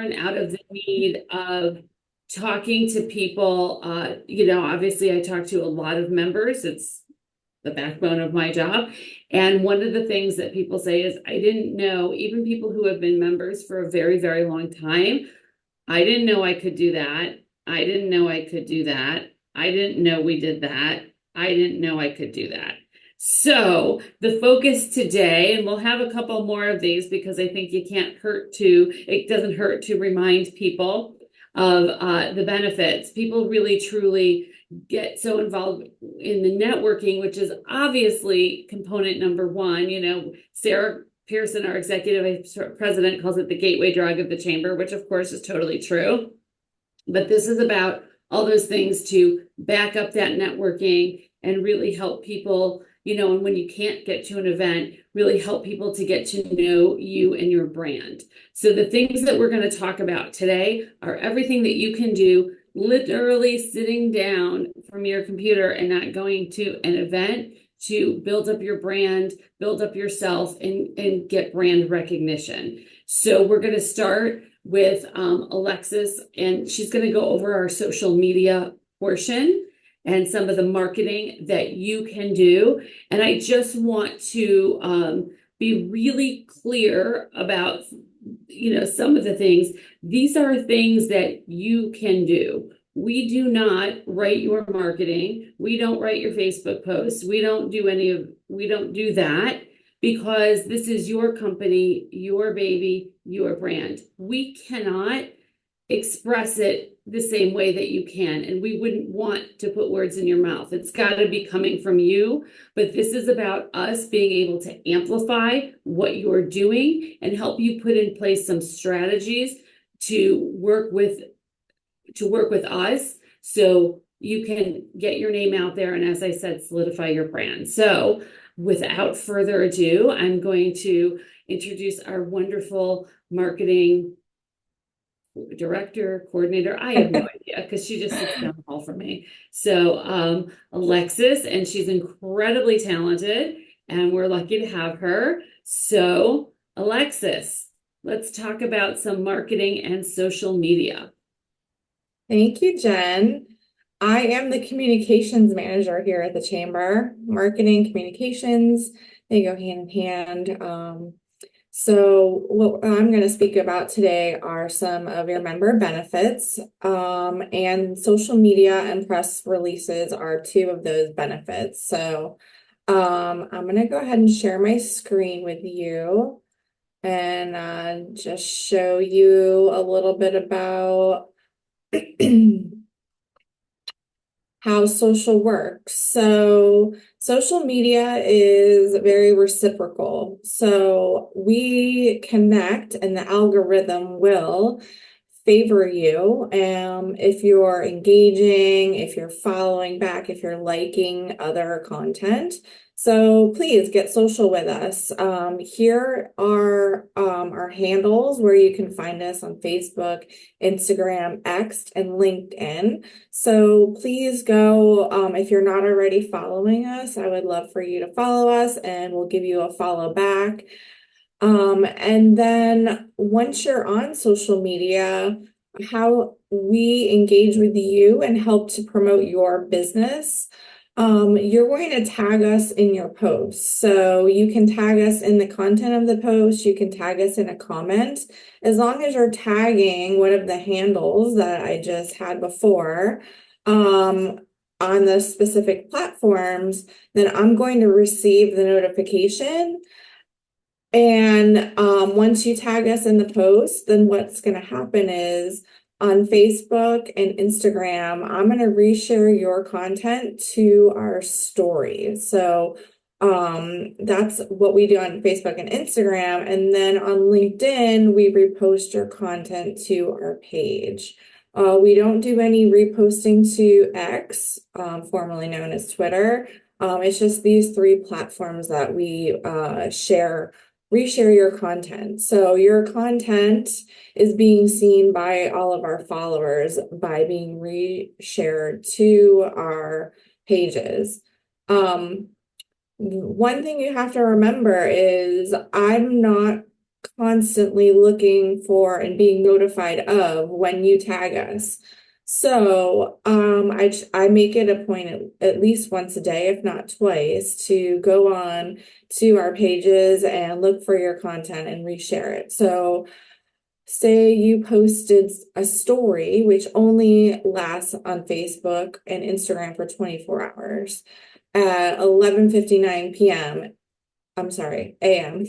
born out of the need of talking to people. Obviously I talk to a lot of members. It's the backbone of my job. And one of the things that people say is, I didn't know, even people who have been members for a very, very long time, I didn't know I could do that. I didn't know I could do that. I didn't know we did that. I didn't know I could do that. So the focus today, and we'll have a couple more of these because I think it doesn't hurt to remind people of the benefits. People really truly get so involved in the networking, which is obviously component number one. Sarah Pearson, our executive vice president, calls it the gateway drug of the chamber, which of course is totally true. But this is about all those things to back up that networking and really help people, and when you can't get to an event, really help people to get to know you and your brand. So the things that we're going to talk about today are everything that you can do literally sitting down from your computer and not going to an event to build up your brand, build up yourself, and get brand recognition. So we're going to start with Alexis, and she's going to go over our social media portion and some of the marketing that you can do. And I just want to be really clear about some of the things. These are things that you can do. We do not write your marketing. We don't write your Facebook posts. We don't do that, because this is your company, your baby, your brand. We cannot express it the same way that you can, and we wouldn't want to put words in your mouth. It's got to be coming from you, but this is about us being able to amplify what you're doing and help you put in place some strategies to work with us so you can get your name out there and, as I said, solidify your brand. So without further ado, I'm going to introduce our wonderful marketing director, coordinator. I have no idea, because she just sits down the hall from me. So Alexis, and she's incredibly talented, and we're lucky to have her. So Alexis, let's talk about some marketing and social media. Thank you, Jen. I am the communications manager here at the Chamber. Marketing, communications, they go hand in hand. So what I'm going to speak about today are some of your member benefits, and social media and press releases are two of those benefits. So I'm going to go ahead and share my screen with you and just show you a little bit about how social works. So social media is very reciprocal. So we connect and the algorithm will favor you if you're engaging, if you're following back, if you're liking other content. So please get social with us. Here are our handles where you can find us on Facebook, Instagram, X, and LinkedIn. So please go, if you're not already following us, I would love for you to follow us and we'll give you a follow back. And then once you're on social media, how we engage with you and help to promote your business. You're going to tag us in your posts. So you can tag us in the content of the post. You can tag us in a comment. As long as you're tagging one of the handles that I just had before, on the specific platforms, then I'm going to receive the notification. And once you tag us in the post, then what's going to happen is on Facebook and Instagram, I'm going to reshare your content to our stories. So that's what we do on Facebook and Instagram. And then on LinkedIn, we repost your content to our page. We don't do any reposting to X, formerly known as Twitter. It's just these three platforms that we reshare your content. So your content is being seen by all of our followers by being reshared to our pages. One thing you have to remember is I'm not constantly looking for and being notified of when you tag us. So, I make it a point at least once a day, if not twice, to go on to our pages and look for your content and reshare it. So, say you posted a story, which only lasts on Facebook and Instagram for 24 hours at 11:59 p.m. I'm sorry, AM.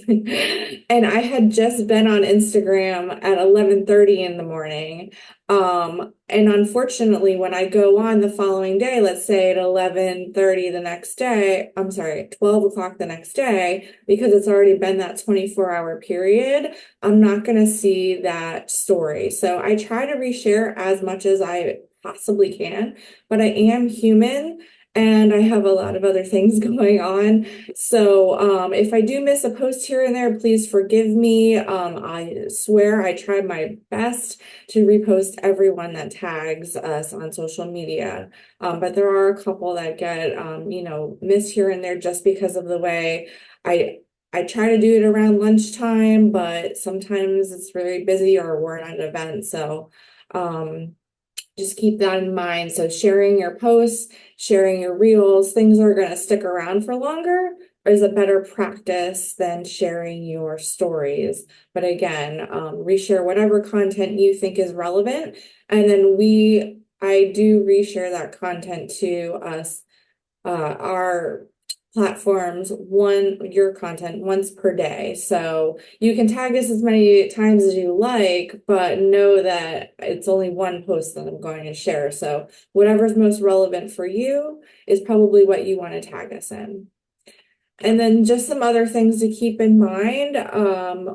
And I had just been on Instagram at 11:30 in the morning. And unfortunately, when I go on the following day, let's say at 11:30 the next day, I'm sorry, 12 o'clock the next day, because it's already been that 24-hour period, I'm not going to see that story. So I try to reshare as much as I possibly can, but I am human and I have a lot of other things going on. So if I do miss a post here and there, please forgive me. I swear I tried my best to repost everyone that tags us on social media. But there are a couple that get, missed here and there just because of the way I try to do it around lunchtime, but sometimes it's very busy or we're at an event. So just keep that in mind. So sharing your posts, sharing your reels, things are going to stick around for longer is a better practice than sharing your stories. But again, reshare whatever content you think is relevant. And then I do reshare that content to us, our platforms, your content once per day. So you can tag us as many times as you like, but know that it's only one post that I'm going to share. So whatever's most relevant for you is probably what you want to tag us in. And then just some other things to keep in mind.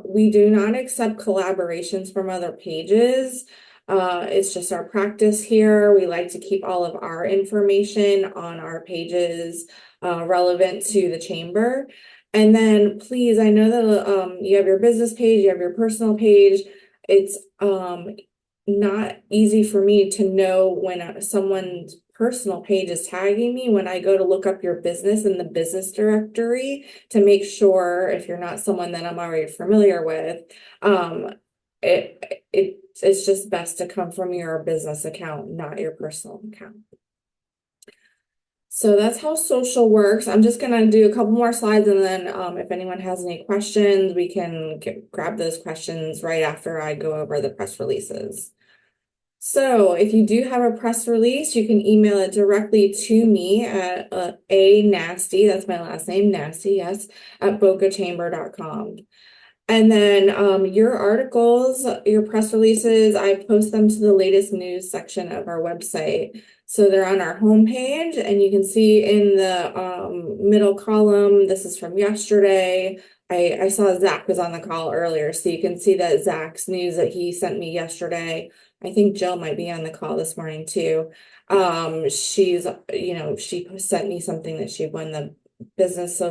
We do not accept collaborations from other pages. It's just our practice here. We like to keep all of our information on our pages relevant to the chamber. And then please, I know that you have your business page, you have your personal page. It's not easy for me to know when someone's personal page is tagging me when I go to look up your business in the business directory to make sure if you're not someone that I'm already familiar with, it's just best to come from your business account, not your personal account. So that's how social works. I'm just going to do a couple more slides and then if anyone has any questions, we can grab those questions right after I go over the press releases. So if you do have a press release, you can email it directly to me at a nasty, that's my last name, nasty, yes, at bocachamber.com. And then your articles, your press releases, I post them to the latest news section of our website. So they're on our homepage, and you can see in the middle column, this is from yesterday. I saw Zach was on the call earlier, so you can see that Zach's news that he sent me yesterday. I think Jill might be on the call this morning too. She's, she sent me something that she won the business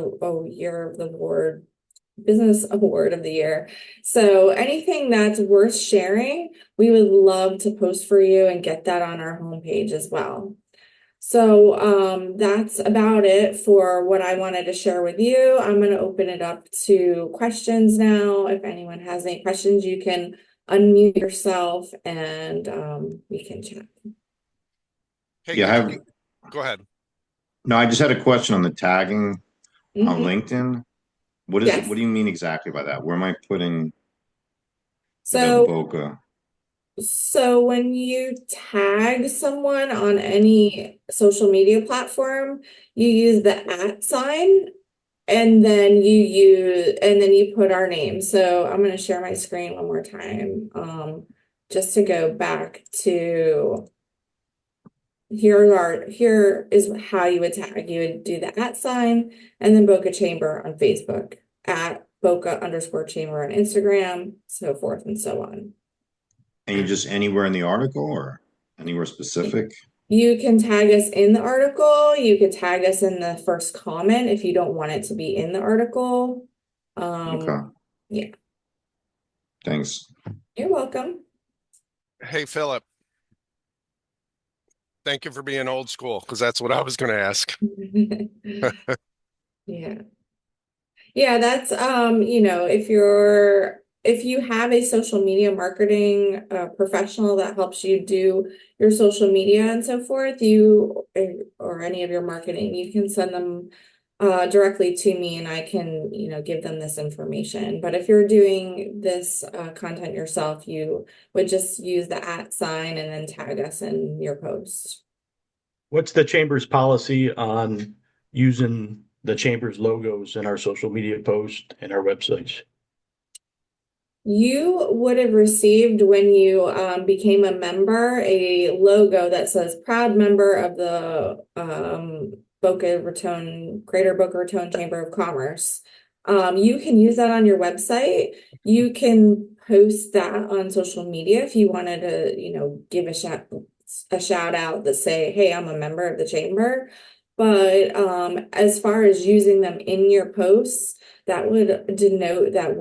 business award of the year. So anything that's worth sharing, we would love to post for you and get that on our homepage as well. So that's about it for what I wanted to share with you. I'm going to open it up to questions now. If anyone has any questions, you can unmute yourself and we can chat. Hey, Yeah, go ahead. no, I just had a question on the tagging on Mhm. LinkedIn. What is Yes. it? What do you mean exactly by that? Where am I putting the So Boca? So when you tag someone on any social media platform, you use the @ sign and then you put our name. So I'm going to share my screen one more time. Just to go back to here is how you would tag. You would do the @ sign and then Boca Chamber on Facebook, at Boca_chamber on Instagram, so forth and so on. And you just anywhere in the article or anywhere specific? You can tag us in the article. You could tag us in the first comment if you don't want it to be in the article. Okay. Yeah. Thanks. You're welcome. Hey, Philip. Thank you for being old school, because that's what I was going to ask. Yeah. Yeah, that's if you're if you have a social media marketing professional that helps you do your social media and so forth, or any of your marketing, you can send them directly to me and I can, give them this information. But if you're doing this content yourself, you would just use the @ and then tag us in your post. What's the chamber's policy on using the chamber's logos in our social media posts and our websites? You would have received when you became a member a logo that says proud member of the Boca Raton, Greater Boca Raton Chamber of Commerce. You can use that on your website. You can post that on social media if you wanted to, give a shout out that say, hey, I'm a member of the chamber. But as far as using them in your posts, that would denote that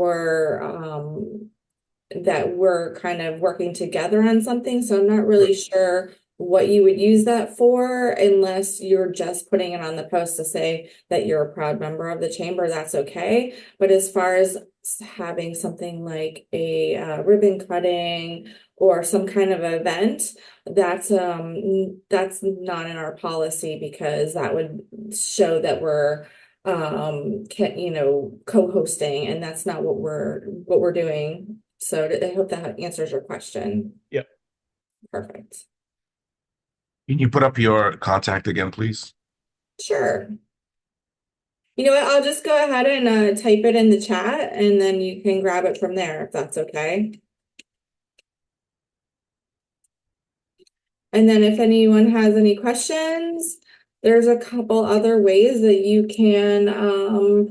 we're kind of working together on something. So I'm not really sure what you would use that for unless you're just putting it on the post to say that you're a proud member of the chamber, that's okay. But as far as having something like a ribbon cutting or some kind of event, that's not in our policy because that would show that we're co-hosting, and that's not what we're doing. So I hope that answers your question. Yep. Perfect. Can you put up your contact again, please? Sure. You know what? I'll just go ahead and type it in the chat and then you can grab it from there if that's okay. And then if anyone has any questions, there's a couple other ways that you can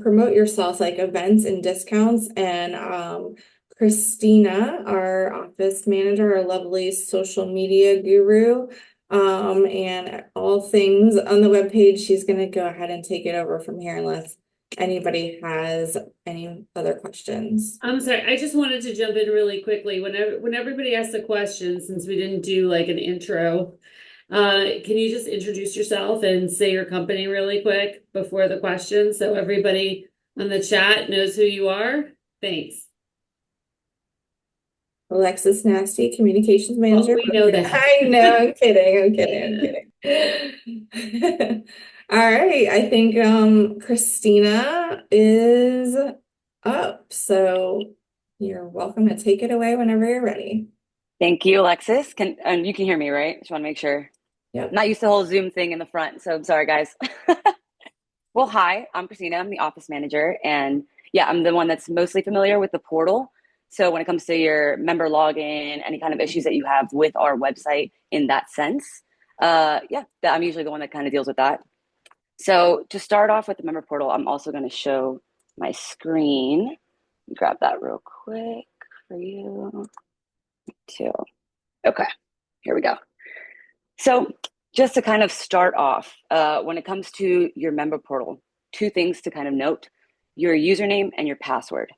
promote yourself, like events and discounts. And Christina, our office manager, our lovely social media guru, and all things on the webpage, she's going to go ahead and take it over from here unless anybody has any other questions. I'm sorry, I just wanted to jump in really quickly. When everybody asks a question, since we didn't do like an intro, can you just introduce yourself and say your company really quick before the question so everybody on the chat knows who you are? Thanks. Alexis Nasty, Communications Manager. We know that. I know, I'm kidding. All right, I think Christina is up, so you're welcome to take it away whenever you're ready. Thank you, Alexis. And you can hear me, right? Just want to make sure. Yep. Not used to the whole Zoom thing in the front, so I'm sorry, guys. Well, hi, I'm Christina. I'm the office manager, and yeah, I'm the one that's mostly familiar with the portal. So when it comes to your member login, any kind of issues that you have with our website in that sense, I'm usually the one that kind of deals with that. So to start off with the member portal, I'm also going to show my screen. Grab that real quick for you too. Okay, here we go. So just to kind of start off, when it comes to your member portal, two things to kind of note: your username and your password.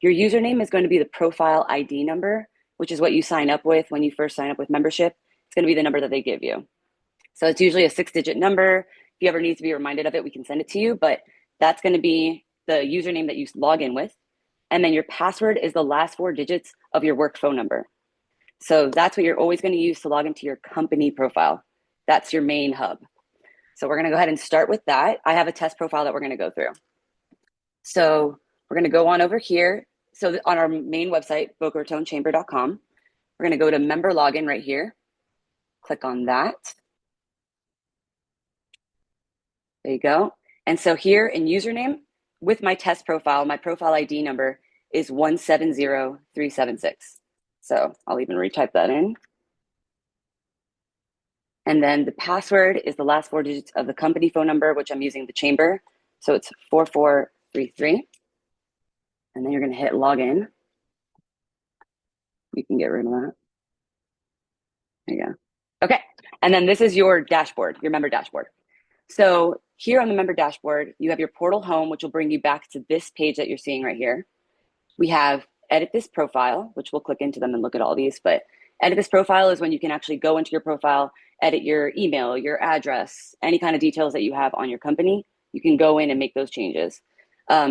Your username is going to be the profile ID number, which is what you sign up with when you first sign up with membership. It's going to be the number that they give you. So it's usually a 6-digit number. If you ever need to be reminded of it, we can send it to you, but that's going to be the username that you log in with. And then your password is the last 4 digits of your work phone number. So that's what you're always going to use to log into your company profile. That's your main hub. So we're going to go ahead and start with that. I have a test profile that we're going to go through. So we're going to go on over here. So on our main website, BocaRatonChamber.com, we're going to go to member login right here. Click on that. There you go. And so here in username, with my test profile, my profile ID number is 170376. So I'll even retype that in. And then the password is the last 4 digits of the company phone number, which I'm using the chamber. So it's 4433. And then you're going to hit login. You can get rid of that. There you go. Okay. And then this is your dashboard, your member dashboard. So here on the member dashboard, you have your portal home, which will bring you back to this page that you're seeing right here. We have edit this profile, which we'll click into them and look at all these, but edit this profile is when you can actually go into your profile, edit your email, your address, any kind of details that you have on your company. You can go in and make those changes.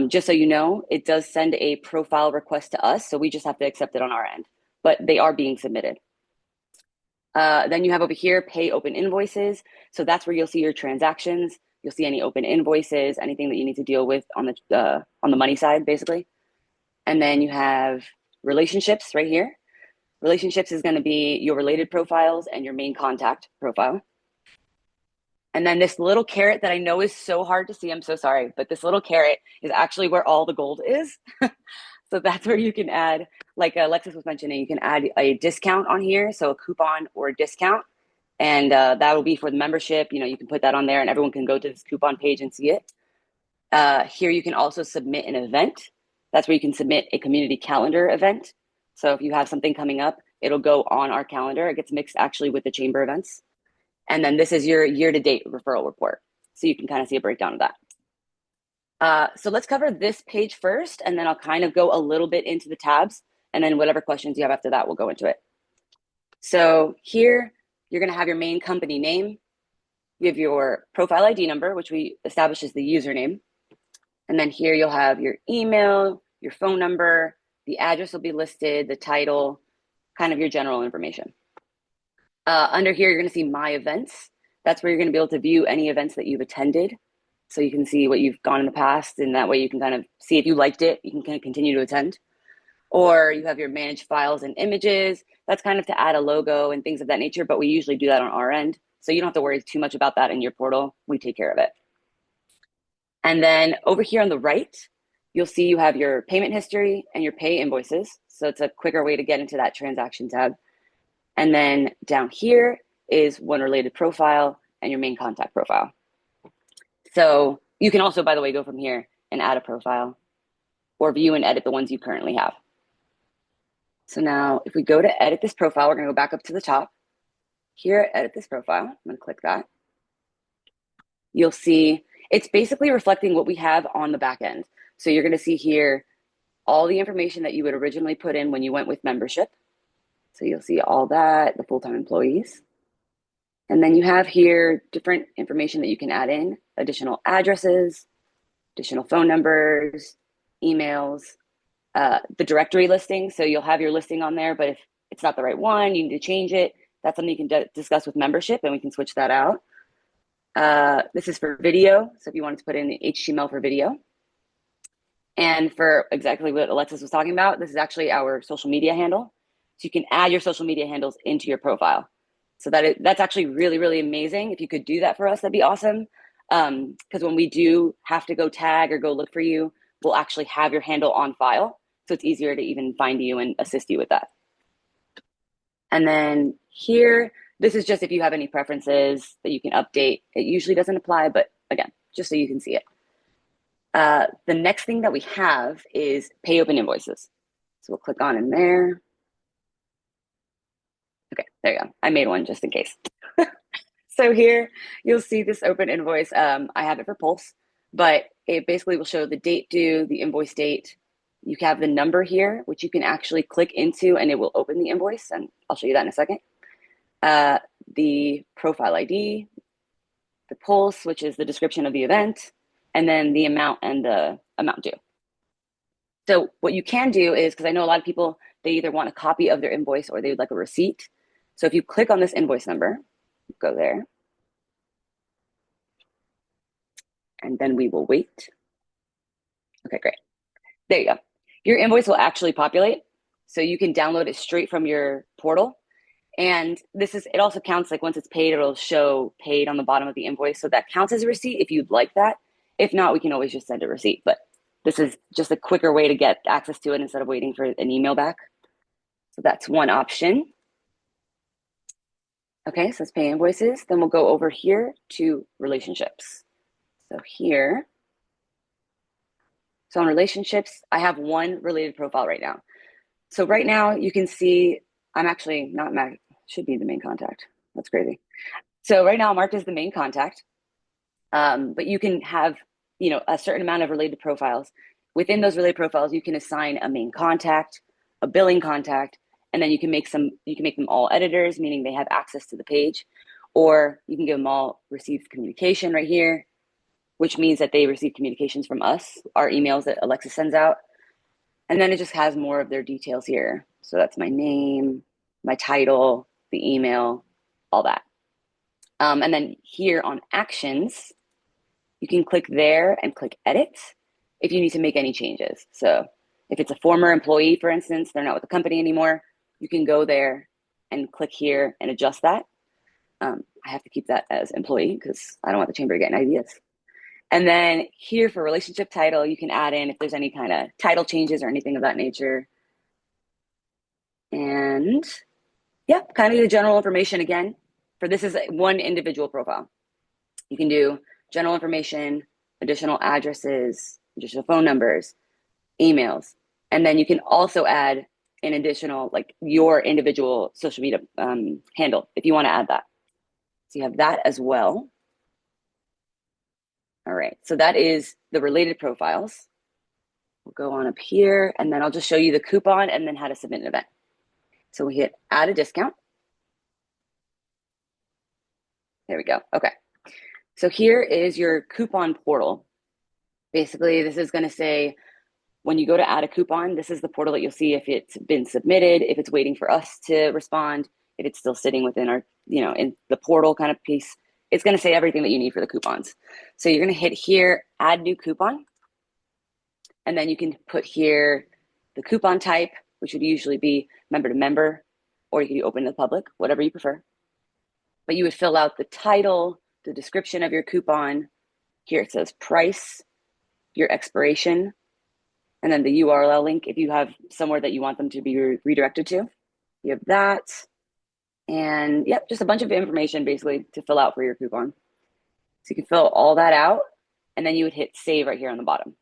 Just so you know, it does send a profile request to us, so we just have to accept it on our end, but they are being submitted. Then you have over here, pay open invoices. So that's where you'll see your transactions. You'll see any open invoices, anything that you need to deal with on the money side, basically. And then you have relationships right here. Relationships is going to be your related profiles and your main contact profile. And then this little caret that I know is so hard to see, I'm so sorry, but this little caret is actually where all the gold is. So that's where you can add, like Alexis was mentioning, you can add a discount on here, so a coupon or a discount. And that will be for the membership. You know, you can put that on there and everyone can go to this coupon page and see it. Here you can also submit an event. That's where you can submit a community calendar event. So if you have something coming up, it'll go on our calendar. It gets mixed actually with the chamber events. And then this is your year-to-date referral report. So you can kind of see a breakdown of that. So let's cover this page first, and then I'll kind of go a little bit into the tabs, and then whatever questions you have after that, we'll go into it. So here, you're going to have your main company name. You have your profile ID number, which we established as the username. And then here you'll have your email, your phone number, the address will be listed, the title, kind of your general information. Under here, you're going to see My Events. That's where you're going to be able to view any events that you've attended. So you can see what you've gone in the past, and that way you can kind of see if you liked it, you can kind of continue to attend. Or you have your managed files and images. That's kind of to add a logo and things of that nature, but we usually do that on our end. So you don't have to worry too much about that in your portal. We take care of it. And then over here on the right, you'll see you have your payment history and your pay invoices. So it's a quicker way to get into that transaction tab. And then down here is one related profile and your main contact profile. So you can also, by the way, go from here and add a profile or view and edit the ones you currently have. So now if we go to edit this profile, we're going to go back up to the top. Here, edit this profile. I'm going to click that. You'll see it's basically reflecting what we have on the back end. So you're going to see here all the information that you would originally put in when you went with membership. So you'll see all that, the full-time employees. And then you have here different information that you can add in, additional addresses, additional phone numbers, emails, the directory listing. So you'll have your listing on there, but if it's not the right one, you need to change it. That's something you can discuss with membership, and we can switch that out. This is for video. So if you wanted to put in the HTML for video. And for exactly what Alexis was talking about, this is actually our social media handle. So you can add your social media handles into your profile. So that's actually really, really amazing. If you could do that for us, that'd be awesome. Because when we do have to go tag or go look for you, we'll actually have your handle on file. So it's easier to even find you and assist you with that. And then here, this is just if you have any preferences that you can update. It usually doesn't apply, but again, just so you can see it. The next thing that we have is pay open invoices. So we'll click on in there. Okay, there you go. I made one just in case. So here you'll see this open invoice. I have it for Pulse, but it basically will show the date due, the invoice date. You have the number here, which you can actually click into and it will open the invoice. And I'll show you that in a second. The profile ID, the Pulse, which is the description of the event, and then the amount and the amount due. So what you can do is, because I know a lot of people, they either want a copy of their invoice or they would like a receipt. So if you click on this invoice number, go there, and then we will wait. Okay, great. There you go. Your invoice will actually populate. So you can download it straight from your portal. And it also counts, like once it's paid, it'll show paid on the bottom of the invoice. So that counts as a receipt if you'd like that. If not, we can always just send a receipt. But this is just a quicker way to get access to it instead of waiting for an email back. So that's one option. Okay, so let's pay invoices. Then we'll go over here to relationships. So here, so on relationships, I have one related profile right now. So right now you can see I'm actually not marked, should be the main contact. That's crazy. So right now I'm marked as the main contact, but you can have, a certain amount of related profiles. Within those related profiles, you can assign a main contact, a billing contact, and then you can make them all editors, meaning they have access to the page, or you can give them all received communication right here. which means that they receive communications from us, our emails that Alexa sends out. And then it just has more of their details here. So that's my name, my title, the email, all that. And then here on actions, you can click there and click edit if you need to make any changes. So if it's a former employee, for instance, they're not with the company anymore, you can go there and click here and adjust that. I have to keep that as employee because I don't want the chamber getting ideas. And then here for relationship title, you can add in if there's any kind of title changes or anything of that nature. And yeah, kind of the general information again. For this is one individual profile. You can do general information, additional addresses, additional phone numbers, emails. And then you can also add an additional, like your individual social media handle if you want to add that. So you have that as well. All right, so that is the related profiles. We'll go on up here and then I'll just show you the coupon and then how to submit an event. So we hit add a discount. There we go. Okay. So here is your coupon portal. Basically, this is going to say when you go to add a coupon, this is the portal that you'll see if it's been submitted, if it's waiting for us to respond, if it's still sitting within our, in the portal kind of piece. It's going to say everything that you need for the coupons. So you're going to hit here, add new coupon. And then you can put here the coupon type, which would usually be member to member, or you can do open to the public, whatever you prefer. But you would fill out the title, the description of your coupon. Here it says price, your expiration, and then the URL link if you have somewhere that you want them to be redirected to. You have that. And yep, just a bunch of information basically to fill out for your coupon. So you can fill all that out and then you would hit save right here on the bottom.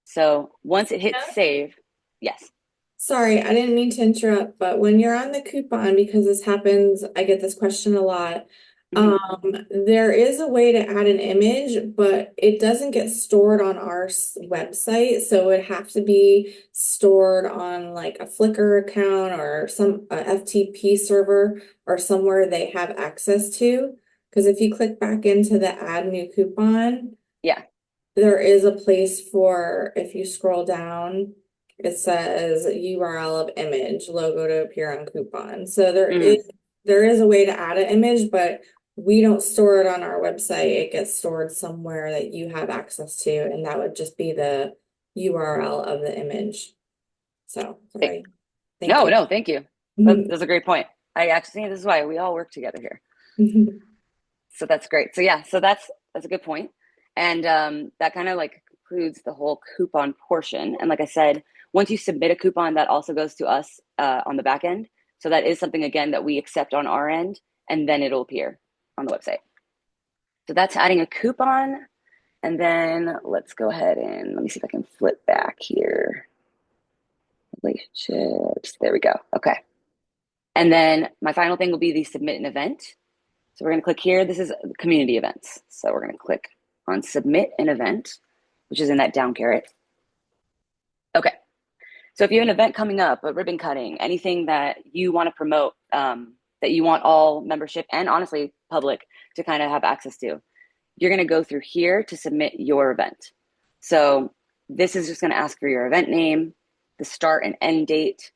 So once it hits save, yes. Sorry, I didn't mean to interrupt, but when you're on the coupon, because this happens, I get this question a lot. There is a way to add an image, but it doesn't get stored on our website, so it would have to be stored on like a Flickr account or some FTP server or somewhere they have access to. Because if you click back into the add new coupon, yeah, there is a place for, if you scroll down, it says URL of image logo to appear on coupon. So there is a way to add an image, but we don't store it on our website. It gets stored somewhere that you have access to, and that would just be the URL of the image. So sorry. Thank you. No, thank you. That's a great point. I actually think this is why we all work together here. So that's great. So yeah, so that's a good point. And that kind of like concludes the whole coupon portion. And like I said, once you submit a coupon, that also goes to us on the back end. So that is something, again, that we accept on our end, and then it'll appear on the website. So that's adding a coupon. And then let's go ahead and let me see if I can flip back here. Relationships. There we go. Okay. And then my final thing will be the submit an event. So we're going to click here. This is community events. So we're going to click on submit an event, which is in that down caret. Okay. So if you have an event coming up, a ribbon cutting, anything that you want to promote, that you want all membership and honestly public to kind of have access to, you're going to go through here to submit your event. So this is just going to ask for your event name, the start and end date.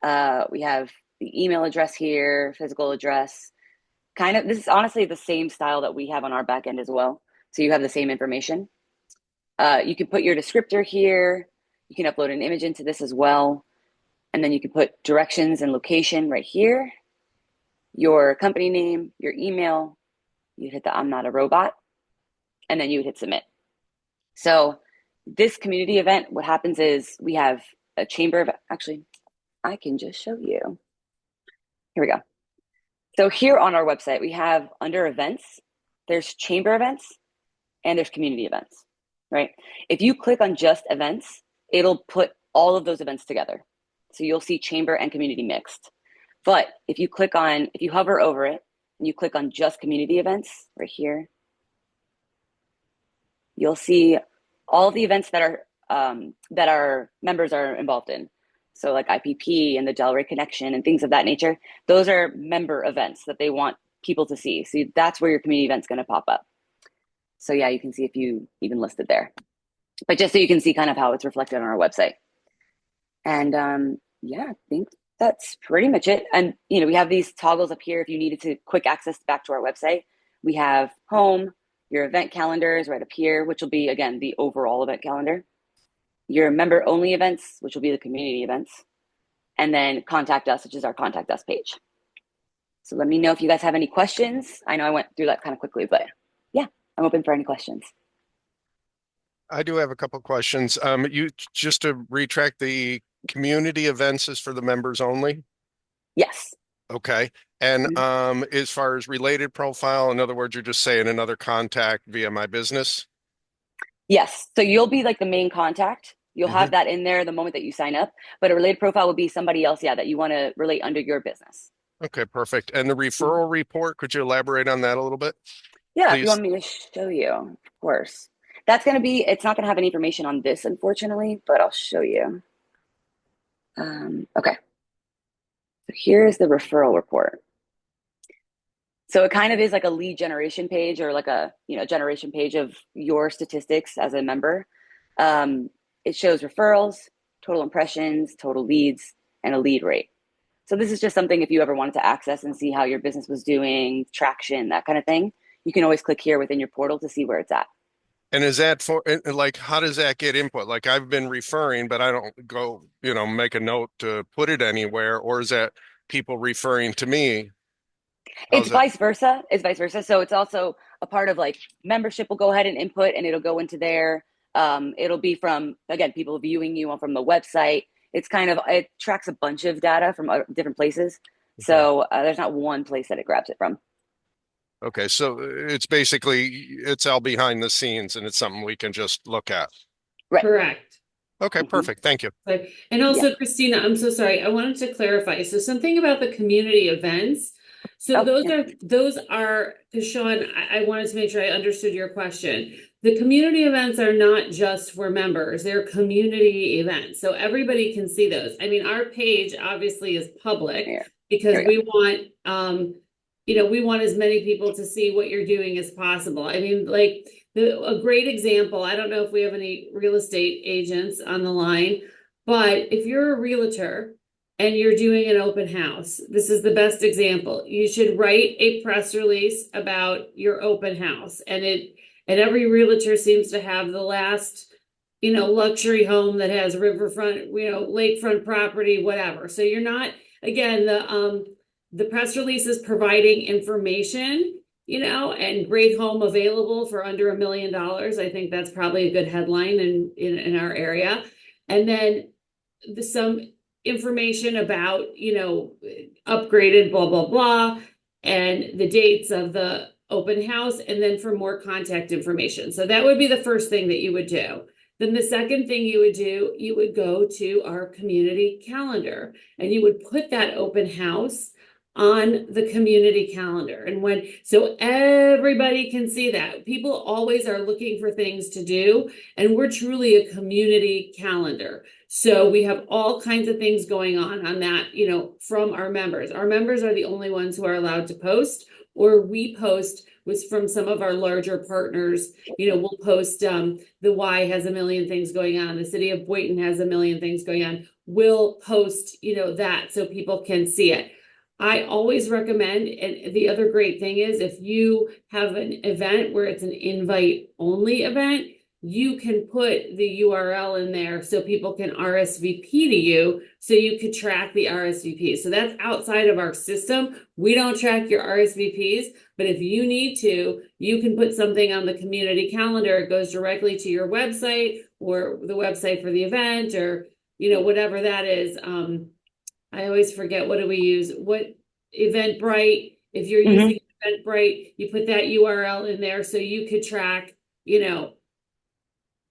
We have the email address here, physical address. This is honestly the same style that we have on our back end as well. So you have the same information. You can put your descriptor here. You can upload an image into this as well. And then you can put directions and location right here, your company name, your email. You hit the I'm not a robot, and then you would hit submit. So this community event, what happens is we have a chamber of, actually, I can just show you. Here we go. So here on our website, we have under events, there's chamber events and there's community events, right? If you click on just events, it'll put all of those events together. So you'll see chamber and community mixed. But if you hover over it and you click on just community events right here, you'll see all the events that our members are involved in. So like IPP and the Delray Connection and things of that nature, those are member events that they want people to see. So that's where your community event's going to pop up. So yeah, you can see if you even listed there. But just so you can see kind of how it's reflected on our website. And yeah, I think that's pretty much it. And we have these toggles up here if you needed to quick access back to our website. We have home, your event calendars right up here, which will be, again, the overall event calendar. Your member only events, which will be the community events. And then contact us, which is our contact us page. So let me know if you guys have any questions. I know I went through that kind of quickly, but yeah, I'm open for any questions. I do have a couple questions. You just to retract, the community events is for the members only? Yes. Okay. And as far as related profile, in other words, you're just saying another contact via my business? Yes. So you'll be like the main contact. You'll have that in there the moment that you sign up, but a related profile will be somebody else, yeah, that you want to relate under your business. Okay, perfect. And the referral report, could you elaborate on that a little bit? Yeah, if you Please. want me to show you, of course. That's going to be, it's not going to have any information on this, unfortunately, but I'll show you. Okay. So here's the referral report. So it kind of is like a lead generation page or like a generation page of your statistics as a member. It shows referrals, total impressions, total leads, and a lead rate. So this is just something if you ever wanted to access and see how your business was doing, traction, that kind of thing. You can always click here within your portal to see where it's at. And is that for, like, how does that get input? Like, I've been referring, but I don't go, make a note to put it anywhere, or is that people referring to me? It's vice versa. It's vice versa. So it's also a part of like membership will go ahead and input and it'll go into there. It'll be from, again, people viewing you from the website. It's kind of, it tracks a bunch of data from different places. So there's not one place that it grabs it from. Okay, so it's basically, it's all behind the scenes and it's something we can just look at. Right. Correct. Okay, perfect. Thank you. And also, Christina, I'm so sorry. I wanted to clarify. So something about the community events. So those are, because Sean, I wanted to make sure I understood your question. The community events are not just for members, they're community events. So everybody can see those. I mean, our page obviously is public because we want, we want as many people to see what you're doing as possible. I mean, like a great example, I don't know if we have any real estate agents on the line, but if you're a realtor and you're doing an open house, this is the best example. You should write a press release about your open house. And every realtor seems to have the last, luxury home that has riverfront, lakefront property, whatever. So you're not, again, the press release is providing information, and great home available for under $1 million. I think that's probably a good headline in our area. And then some information about, upgraded, blah, blah, blah, and the dates of the open house, and then for more contact information. So that would be the first thing that you would do. Then the second thing you would do, you would go to our community calendar and you would put that open house on the community calendar. And so everybody can see that. People always are looking for things to do, and we're truly a community calendar. So we have all kinds of things going on that, from our members. Our members are the only ones who are allowed to post, or we post from some of our larger partners. We'll post, the Y has 1 million things going on. The city of Boynton has 1 million things going on. We'll post, that so people can see it. I always recommend, and the other great thing is if you have an event where it's an invite only event, you can put the URL in there so people can RSVP to you so you could track the RSVPs. So that's outside of our system. We don't track your RSVPs, but if you need to, you can put something on the community calendar. It goes directly to your website or the website for the event or, whatever that is. I always forget, what do we use? What Eventbrite, if you're using Eventbrite, you put that URL in there so you could track,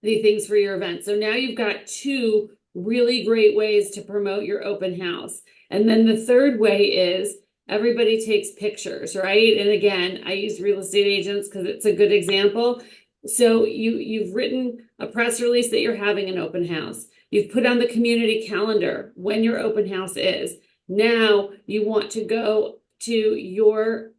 the things for your event. So now you've got 2 really great ways to promote your open house. And then the third way is everybody takes pictures, right? And again, I use real estate agents because it's a good example. So you've written a press release that you're having an open house. You've put on the community calendar when your open house is. Now you want to go to your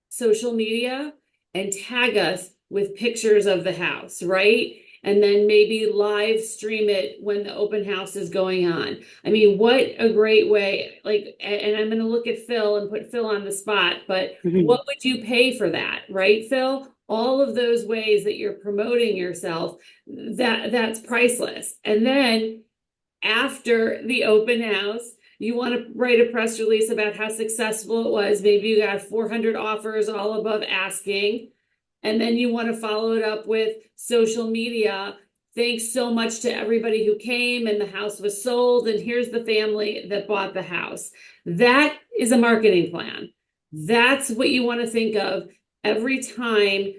social media and tag us with pictures of the house, right? And then maybe live stream it when the open house is going on. I mean, what a great way. Like, and I'm going to look at Phil and put Phil on the spot, but what would you pay for that, right, Phil? All of those ways that you're promoting yourself, that's priceless. And then after the open house, you want to write a press release about how successful it was. Maybe you got 400 offers all above asking. And then you want to follow it up with social media. Thanks so much to everybody who came and the house was sold. And here's the family that bought the house. That is a marketing plan. That's what you want to think of every time,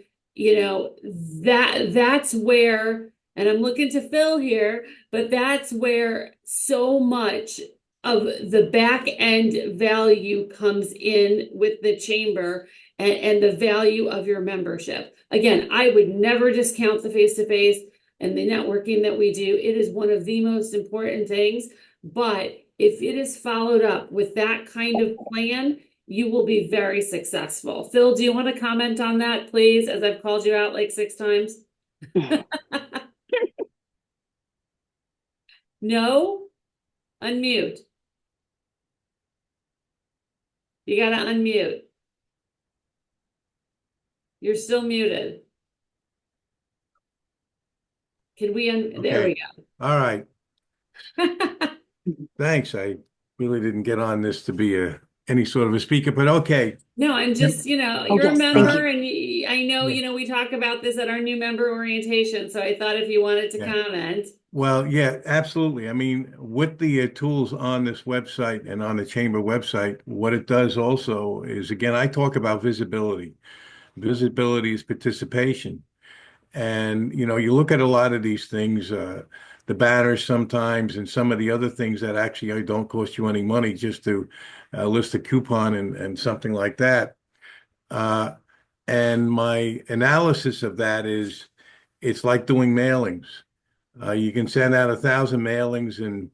that's where, and I'm looking to Phil here, but that's where so much of the back end value comes in with the chamber and the value of your membership. Again, I would never discount the face-to-face and the networking that we do. It is one of the most important things, but if it is followed up with that kind of plan, you will be very successful. Phil, do you want to comment on that, please, as I've called you out like 6 times? No? Unmute. You got to unmute. You're still muted. Can we there we go. All right. Thanks. I really didn't get on this to be any sort of a speaker, but okay. No, I'm just, you're yes, a member, thank and I know, we talk about this at our new member orientation. So I thought if you wanted to comment. Well, yeah, absolutely. I mean, with the tools on this website and on the chamber website, what it does also is, again, I talk about visibility. Visibility is participation. And, you look at a lot of these things, the banners sometimes, and some of the other things that actually don't cost you any money, just to list a coupon and something like that. And my analysis of that is it's like doing mailings. You can send out 1,000 mailings, and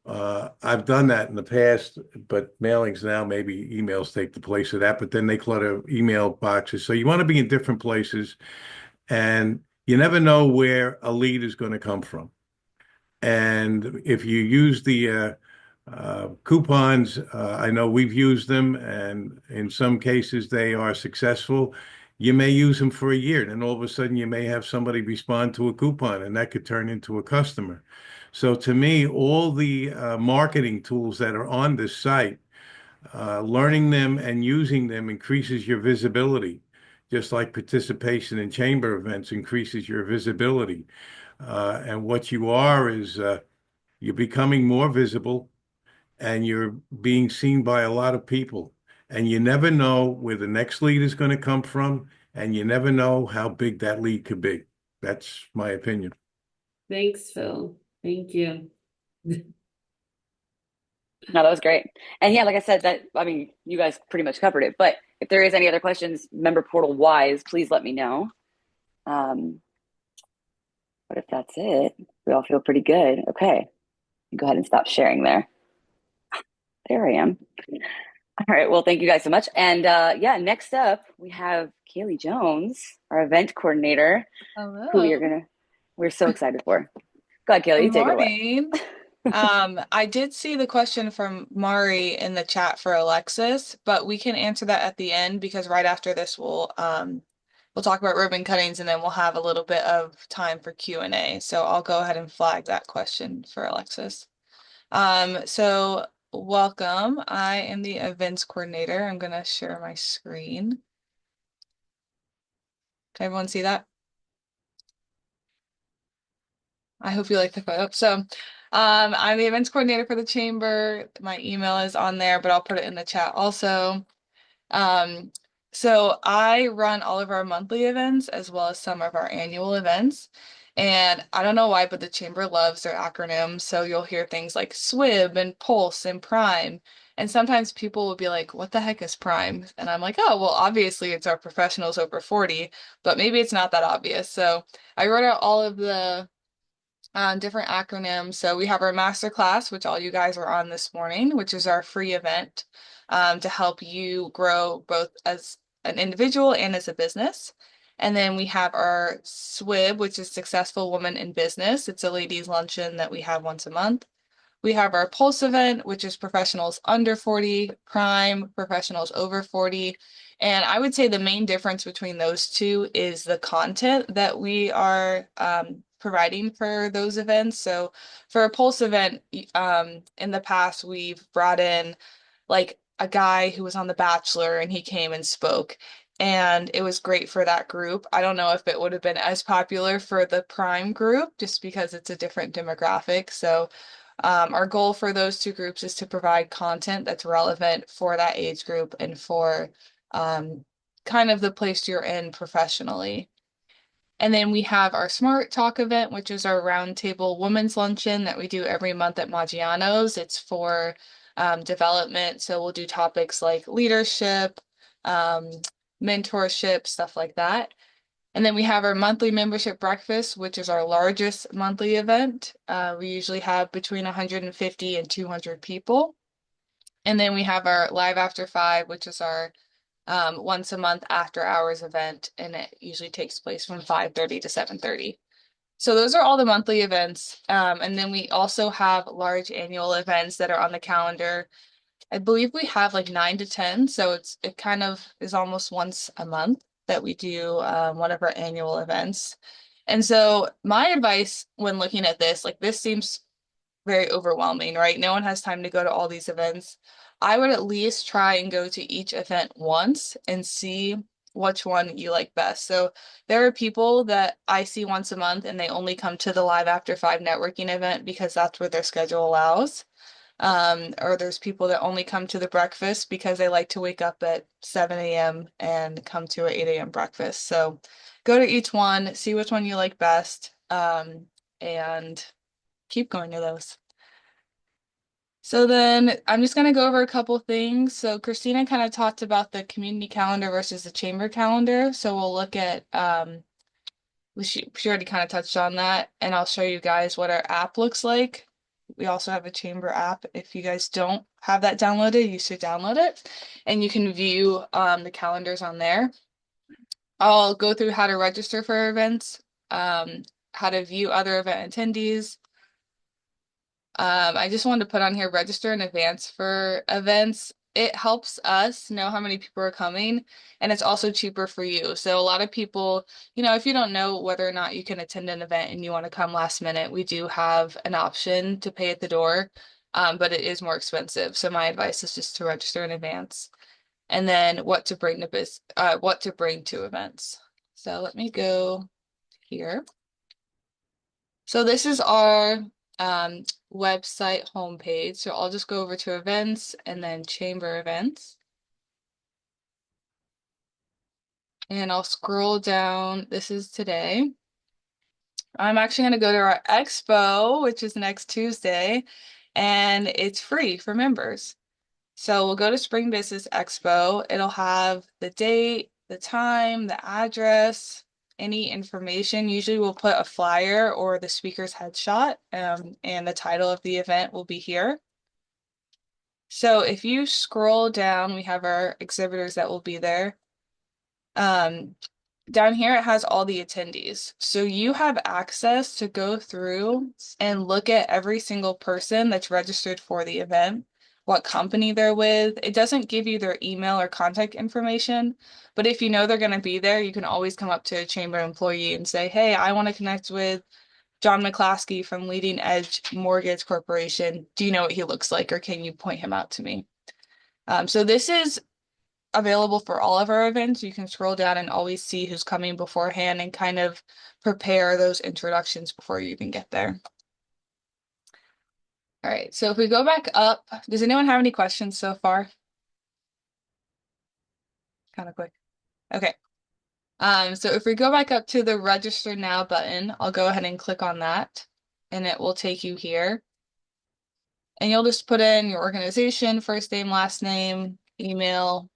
I've done that in the past, but mailings now, maybe emails take the place of that, but then they clutter email boxes. So you want to be in different places, and you never know where a lead is going to come from. And if you use the coupons, I know we've used them, and in some cases they are successful. You may use them for a year, and then all of a sudden you may have somebody respond to a coupon, and that could turn into a customer. So to me, all the marketing tools that are on this site, learning them and using them increases your visibility, just like participation in chamber events increases your visibility. And what you are is you're becoming more visible, and you're being seen by a lot of people. And you never know where the next lead is going to come from, and you never know how big that lead could be. That's my opinion. Thanks, Phil. Thank you. No, that was great. And yeah, like I said, you guys pretty much covered it. But if there is any other questions, member portal wise, please let me know. But if that's it, we all feel pretty good. Okay, go ahead and stop sharing there. There I am. All right. Well, thank you guys so much. And next up we have Kaylee Jones, our event coordinator. Hello. Who we're so excited for. Go ahead, Kaylee, you take it away. I did see the question from Mari in the chat for Alexis, but we can answer that at the end, because right after this we'll talk about ribbon cuttings, and then we'll have a little bit of time for Q&A. So I'll go ahead and flag that question for Alexis. So welcome. I am the events coordinator. I'm going to share my screen. Can everyone see that? I hope you like the photo. So I'm the events coordinator for the chamber. My email is on there, but I'll put it in the chat also. So I run all of our monthly events as well as some of our annual events. And I don't know why, but the chamber loves their acronyms. So you'll hear things like SWIB and Pulse and Prime. And sometimes people will be like, what the heck is Prime? And I'm like, oh, well, obviously it's our professionals over 40, but maybe it's not that obvious. So I wrote out all of the different acronyms. So we have our Masterclass, which all you guys are on this morning, which is our free event to help you grow both as an individual and as a business. And then we have our SWIB, which is Successful Woman in Business. It's a ladies' luncheon that we have once a month. We have our Pulse event, which is professionals under 40, Prime, professionals over 40. And I would say the main difference between those two is the content that we are providing for those events. So for a Pulse event, in the past, we've brought in like a guy who was on The Bachelor and he came and spoke. And it was great for that group. I don't know if it would have been as popular for the Prime group just because it's a different demographic. So our goal for those two groups is to provide content that's relevant for that age group and for kind of the place you're in professionally. And then we have our Smart Talk event, which is our roundtable women's luncheon that we do every month at Maggiano's. It's for development. So we'll do topics like leadership, mentorship, stuff like that. And then we have our monthly membership breakfast, which is our largest monthly event. We usually have between 150 and 200 people. And then we have our Live After 5, which is our once a month after hours event, and it usually takes place from 5:30 to 7:30. So those are all the monthly events. And then we also have large annual events that are on the calendar. I believe we have like 9 to 10, so it kind of is almost once a month that we do one of our annual events. And so my advice when looking at this, like this seems very overwhelming, right? No one has time to go to all these events. I would at least try and go to each event once and see which one you like best. So there are people that I see once a month and they only come to the Live After 5 networking event because that's what their schedule allows. Or there's people that only come to the breakfast because they like to wake up at 7 a.m. and come to an 8 a.m. breakfast. So go to each one, see which one you like best, and keep going to those. So then I'm just going to go over a couple things. So Christina kind of talked about the community calendar versus the chamber calendar. So we'll look at, she already kind of touched on that, and I'll show you guys what our app looks like. We also have a chamber app. If you guys don't have that downloaded, you should download it, and you can view the calendars on there. I'll go through how to register for events, how to view other event attendees. I just wanted to put on here, register in advance for events. It helps us know how many people are coming, and it's also cheaper for you. So a lot of people, if you don't know whether or not you can attend an event and you want to come last minute, we do have an option to pay at the door, but it is more expensive. So my advice is just to register in advance. And then what to bring to events. So let me go here. So this is our website homepage. So I'll just go over to events and then chamber events. And I'll scroll down. This is today. I'm actually going to go to our expo, which is next Tuesday, and it's free for members. So we'll go to Spring Business Expo. It'll have the date, the time, the address, any information. Usually we'll put a flyer or the speaker's headshot, and the title of the event will be here. So if you scroll down, we have our exhibitors that will be there. Down here, it has all the attendees. So you have access to go through and look at every single person that's registered for the event, what company they're with. It doesn't give you their email or contact information, but if you know they're going to be there, you can always come up to a chamber employee and say, hey, I want to connect with John McClaskey from Leading Edge Mortgage Corporation. Do you know what he looks like, or can you point him out to me? So this is available for all of our events. You can scroll down and always see who's coming beforehand and kind of prepare those introductions before you even get there. All right, so if we go back up, does anyone have any questions so far? Kind of quick. Okay. So if we go back up to the register now button, I'll go ahead and click on that and it will take you here. And you'll just put in your organization, first name, last name, email.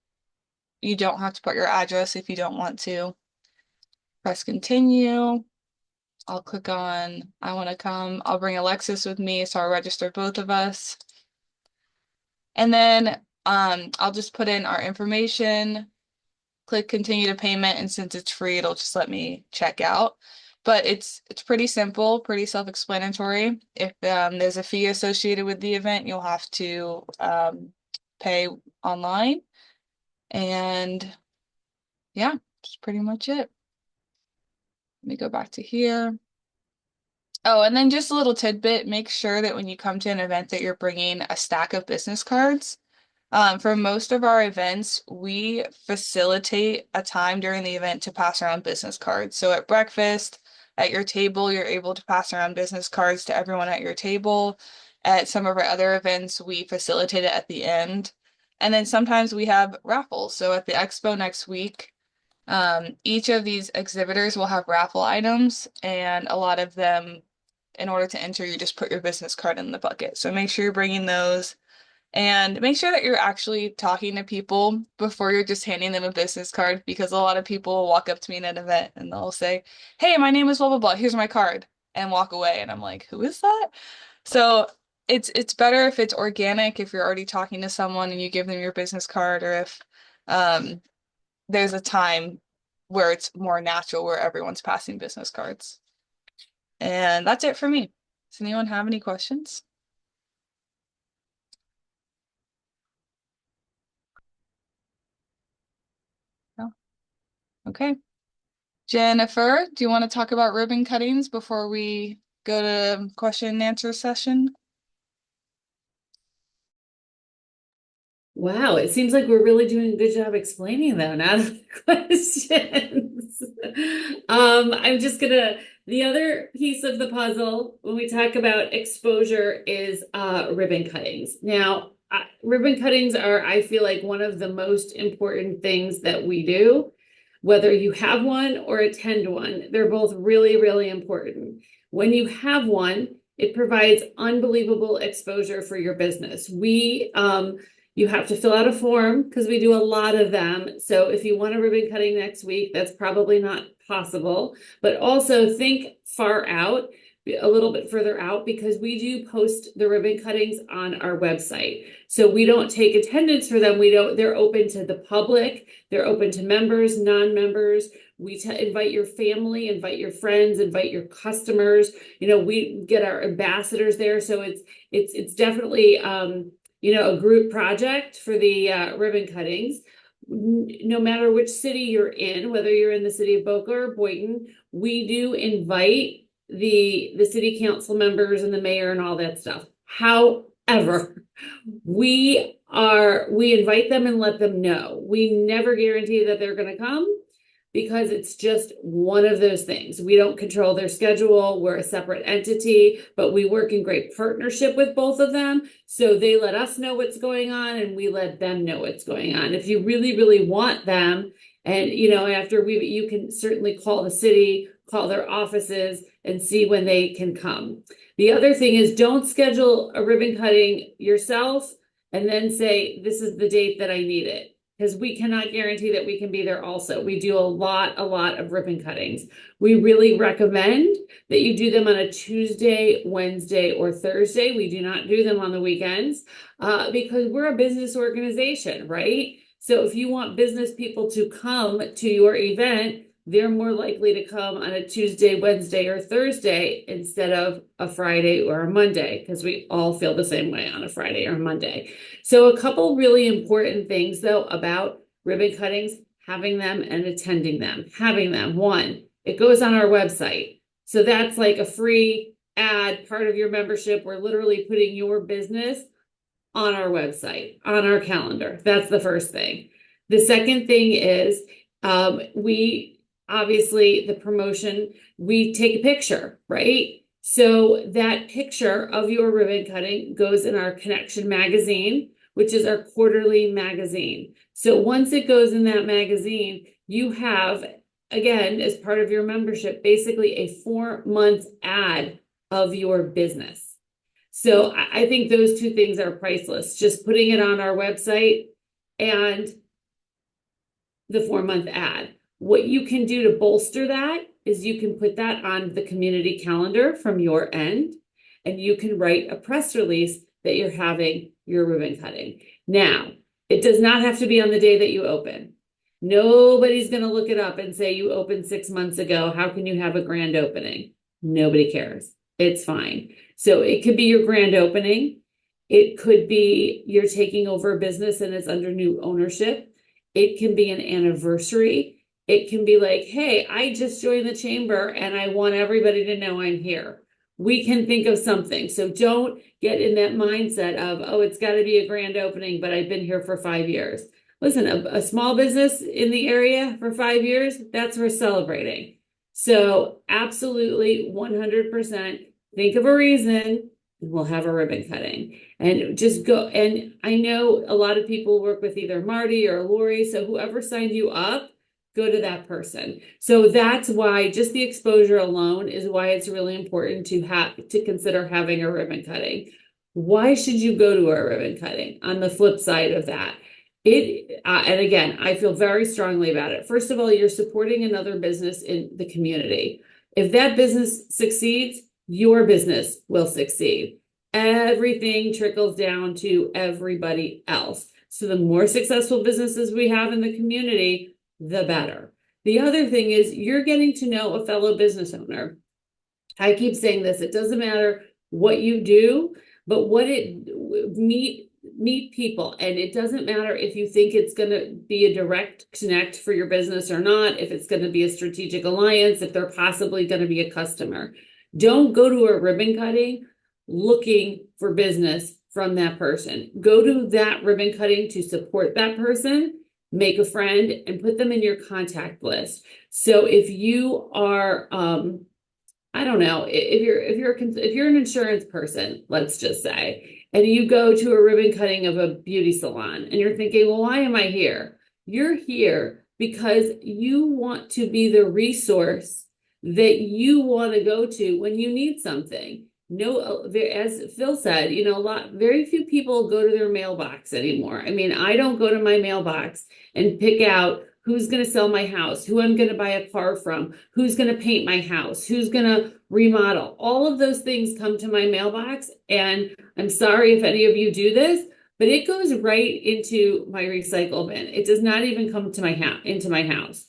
You don't have to put your address if you don't want to. Press continue. I'll click on, I want to come. I'll bring Alexis with me, so I'll register both of us. And then I'll just put in our information. click continue to payment, and since it's free, it'll just let me check out. But it's pretty simple, pretty self-explanatory. If there's a fee associated with the event, you'll have to pay online. And yeah, that's pretty much it. Let me go back to here. Oh, and then just a little tidbit, make sure that when you come to an event that you're bringing a stack of business cards. For most of our events, we facilitate a time during the event to pass around business cards. So at breakfast, at your table, you're able to pass around business cards to everyone at your table. At some of our other events, we facilitate it at the end. And then sometimes we have raffles. So at the expo next week, each of these exhibitors will have raffle items, and a lot of them, in order to enter, you just put your business card in the bucket. So make sure you're bringing those. And make sure that you're actually talking to people before you're just handing them a business card, because a lot of people will walk up to me in an event and they'll say, "Hey, my name is blah blah blah, here's my card," and walk away. And I'm like, "Who is that?" So it's better if it's organic, if you're already talking to someone and you give them your business card, or if um, there's a time where it's more natural where everyone's passing business cards. And that's it for me. Does anyone have any questions? No? Okay. Jennifer, do you want to talk about ribbon cuttings before we go to question and answer session? Wow, it seems like we're really doing a good job explaining though, not the questions. I'm just gonna, the other piece of the puzzle when we talk about exposure is ribbon cuttings. Now, ribbon cuttings are, I feel like, one of the most important things that we do. Whether you have one or attend one, they're both really, really important. When you have one, it provides unbelievable exposure for your business. You have to fill out a form because we do a lot of them. So if you want a ribbon cutting next week, that's probably not possible. But also think far out, a little bit further out, because we do post the ribbon cuttings on our website. So we don't take attendance for them. They're open to the public. They're open to members, non-members. We invite your family, invite your friends, invite your customers. We get our ambassadors there. So it's definitely, a group project for the ribbon cuttings. No matter which city you're in, whether you're in the city of Boca or Boynton, we do invite the city council members and the mayor and all that stuff. However, we invite them and let them know. We never guarantee that they're going to come, because it's just one of those things. We don't control their schedule. We're a separate entity, but we work in great partnership with both of them. So they let us know what's going on and we let them know what's going on. If you really, really want them, and you can certainly call the city, call their offices and see when they can come. The other thing is, don't schedule a ribbon cutting yourself and then say, this is the date that I need it, because we cannot guarantee that we can be there also. We do a lot of ribbon cuttings. We really recommend that you do them on a Tuesday, Wednesday, or Thursday. We do not do them on the weekends because we're a business organization, right? So if you want business people to come to your event, they're more likely to come on a Tuesday, Wednesday, or Thursday instead of a Friday or a Monday, because we all feel the same way on a Friday or Monday. So a couple really important things, though, about ribbon cuttings: having them and attending them. Having them, one, it goes on our website. So that's like a free ad, part of your membership. We're literally putting your business on our website, on our calendar. That's the first thing. The second thing is obviously the promotion, we take a picture, right? So that picture of your ribbon cutting goes in our Connection magazine, which is our quarterly magazine. So once it goes in that magazine, you have, again, as part of your membership, basically a 4-month ad of your business. So I think those two things are priceless. Just putting it on our website and the 4-month ad. What you can do to bolster that is you can put that on the community calendar from your end, and you can write a press release that you're having your ribbon cutting. Now, it does not have to be on the day that you open. Nobody's going to look it up and say you opened 6 months ago. How can you have a grand opening? Nobody cares. It's fine. So it could be your grand opening. It could be you're taking over a business and it's under new ownership. It can be an anniversary. It can be like, hey, I just joined the chamber and I want everybody to know I'm here. We can think of something. So don't get in that mindset of, oh, it's got to be a grand opening, but I've been here for 5 years. Listen, a small business in the area for 5 years, that's worth celebrating. So absolutely 100% think of a reason. We'll have a ribbon cutting and just go. And I know a lot of people work with either Marty or Lori. So whoever signed you up, go to that person. So that's why just the exposure alone is why it's really important to consider having a ribbon cutting. Why should you go to a ribbon cutting? On the flip side of that, and again, I feel very strongly about it. First of all, you're supporting another business in the community. If that business succeeds, your business will succeed. Everything trickles down to everybody else. So the more successful businesses we have in the community, the better. The other thing is you're getting to know a fellow business owner. I keep saying this, it doesn't matter what you do, but meet people. And it doesn't matter if you think it's going to be a direct connect for your business or not, if it's going to be a strategic alliance, if they're possibly going to be a customer. Don't go to a ribbon cutting looking for business from that person. Go to that ribbon cutting to support that person, make a friend, and put them in your contact list. So if you are, I don't know, if you're an insurance person, let's just say, and you go to a ribbon cutting of a beauty salon and you're thinking, well, why am I here? You're here because you want to be the resource that you want to go to when you need something. No, as Phil said, very few people go to their mailbox anymore. I mean, I don't go to my mailbox and pick out who's going to sell my house, who I'm going to buy a car from, who's going to paint my house, who's going to remodel. All of those things come to my mailbox. And I'm sorry if any of you do this, but it goes right into my recycle bin. It does not even come to into my house.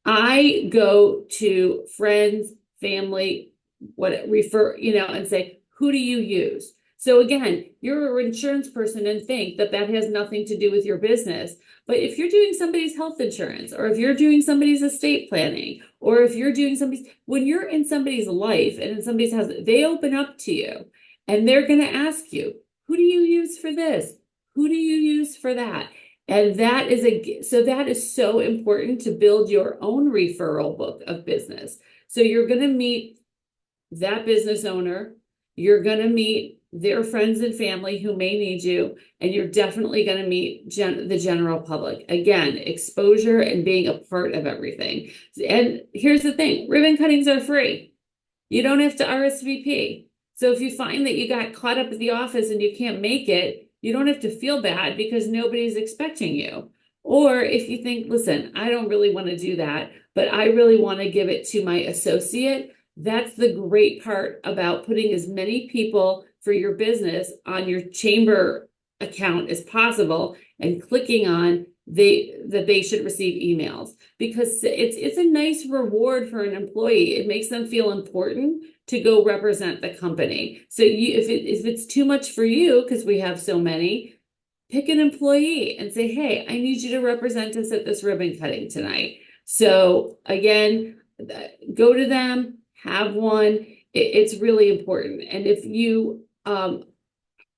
I go to friends, family, and say, who do you use? So again, you're an insurance person and think that has nothing to do with your business. But if you're doing somebody's health insurance, or if you're doing somebody's estate planning, or if you're doing when you're in somebody's life and in somebody's house, they open up to you and they're going to ask you, who do you use for this? Who do you use for that? And that is so important to build your own referral book of business. So you're going to meet that business owner, you're going to meet their friends and family who may need you, and you're definitely going to meet the general public. Again, exposure and being a part of everything. And here's the thing, ribbon cuttings are free. You don't have to RSVP. So if you find that you got caught up at the office and you can't make it, you don't have to feel bad because nobody's expecting you. Or if you think, listen, I don't really want to do that, but I really want to give it to my associate. That's the great part about putting as many people for your business on your chamber account as possible and clicking on that they should receive emails, because it's a nice reward for an employee. It makes them feel important to go represent the company. So if it's too much for you, because we have so many, pick an employee and say, hey, I need you to represent us at this ribbon cutting tonight. So again, go to them, have one. It's really important. And if you are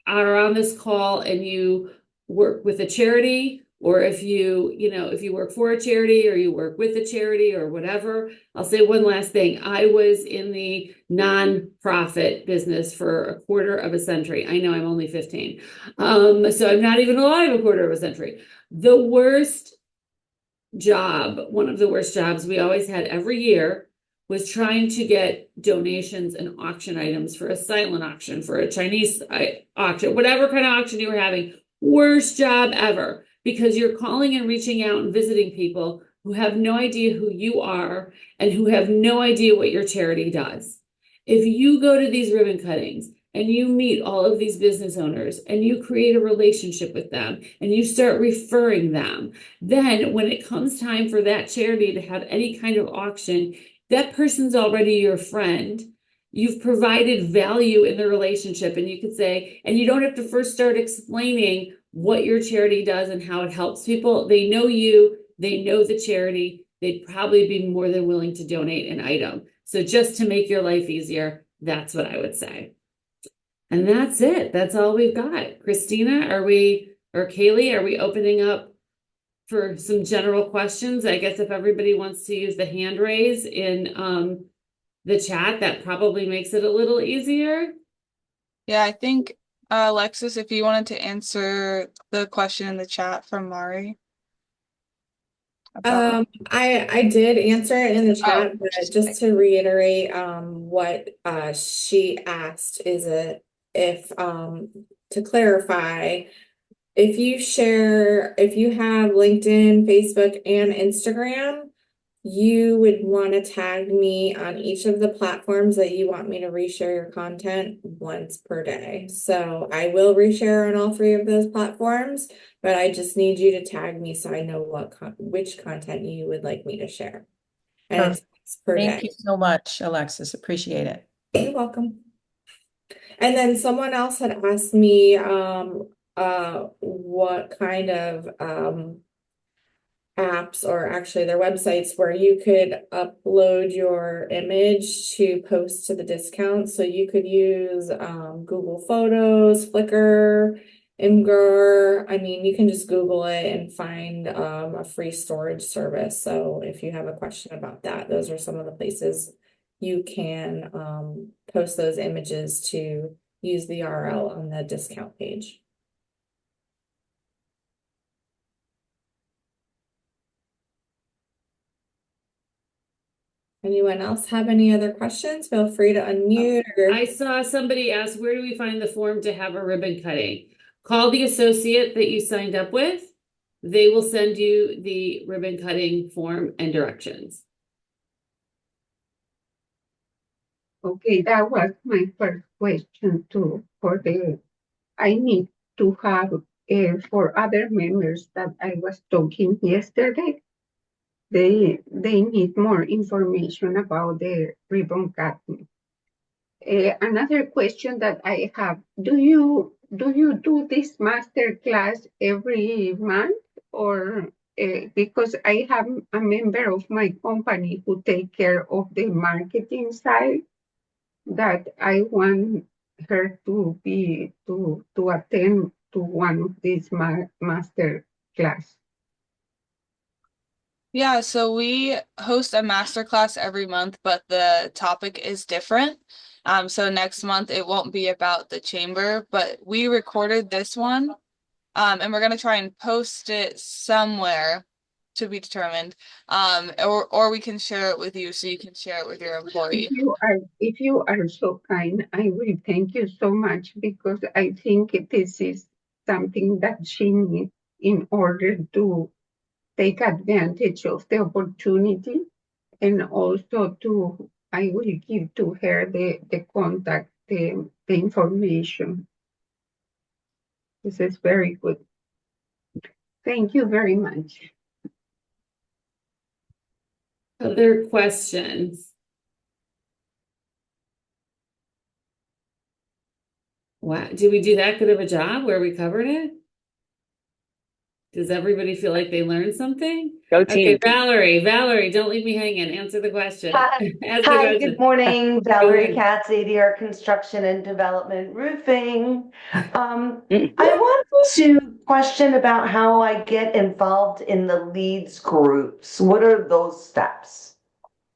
on this call and you work with a charity, or if you work for a charity or you work with a charity or whatever, I'll say one last thing. I was in the nonprofit business for a quarter of a century. I know I'm only 15. So I'm not even alive a quarter of a century. The worst job, one of the worst jobs we always had every year, was trying to get donations and auction items for a silent auction, for a Chinese auction, whatever kind of auction you were having. Worst job ever, because you're calling and reaching out and visiting people who have no idea who you are and who have no idea what your charity does. If you go to these ribbon cuttings and you meet all of these business owners and you create a relationship with them and you start referring them, then when it comes time for that charity to have any kind of auction, that person's already your friend. You've provided value in the relationship, and you could say, and you don't have to first start explaining what your charity does and how it helps people. They know you, they know the charity, they'd probably be more than willing to donate an item. So just to make your life easier, that's what I would say. And that's it. That's all we've got. Christina, or Kaylee, are we opening up for some general questions? I guess if everybody wants to use the hand raise in the chat, that probably makes it a little easier. Yeah, I think Alexis, if you wanted to answer the question in the chat from Mari. I did answer it in the chat, but just to reiterate, what she asked is if to clarify, if you have LinkedIn, Facebook, and Instagram, you would want to tag me on each of the platforms that you want me to reshare your content once per day. So I will reshare on all 3 of those platforms, but I just need you to tag me so I know which content you would like me to share. And it's per day. Thank you so much, Alexis. Appreciate it. You're welcome. And then someone else had asked me what kind of apps, or actually their websites, where you could upload your image to post to the discount. So you could use Google Photos, Flickr, Imgur. I mean, you can just Google it and find a free storage service. So if you have a question about that, those are some of the places you can post those images to use the URL on the discount page. Anyone else have any other questions? Feel free to unmute. I saw somebody ask, where do we find the form to have a ribbon cutting? Call the associate that you signed up with. They will send you the ribbon cutting form and directions. Okay, that was my first question too. I need to have for other members that I was talking yesterday. They need more information about the ribbon cutting. Another question that I have: do you do this master class every month, or because I have a member of my company who take care of the marketing side, that I want her to attend to one of these master class. Yeah, so we host a masterclass every month, but the topic is different. So next month it won't be about the chamber, but we recorded this one, and we're gonna try and post it somewhere to be determined. Or we can share it with you so you can share it with your employee. If you are so kind, I will thank you so much, because I think this is something that she needs in order to take advantage of the opportunity, and also I will give to her the contact, the information. This is very good. Thank you very much. Other questions? Wow, did we do that good of a job where we covered it? Does everybody feel like they learned something? Go team. Okay, Valerie, don't leave me hanging. Answer the question. Hi, good morning. Valerie Katz, ADR Construction and Development Roofing. I want to question about how I get involved in the leads groups. What are those steps?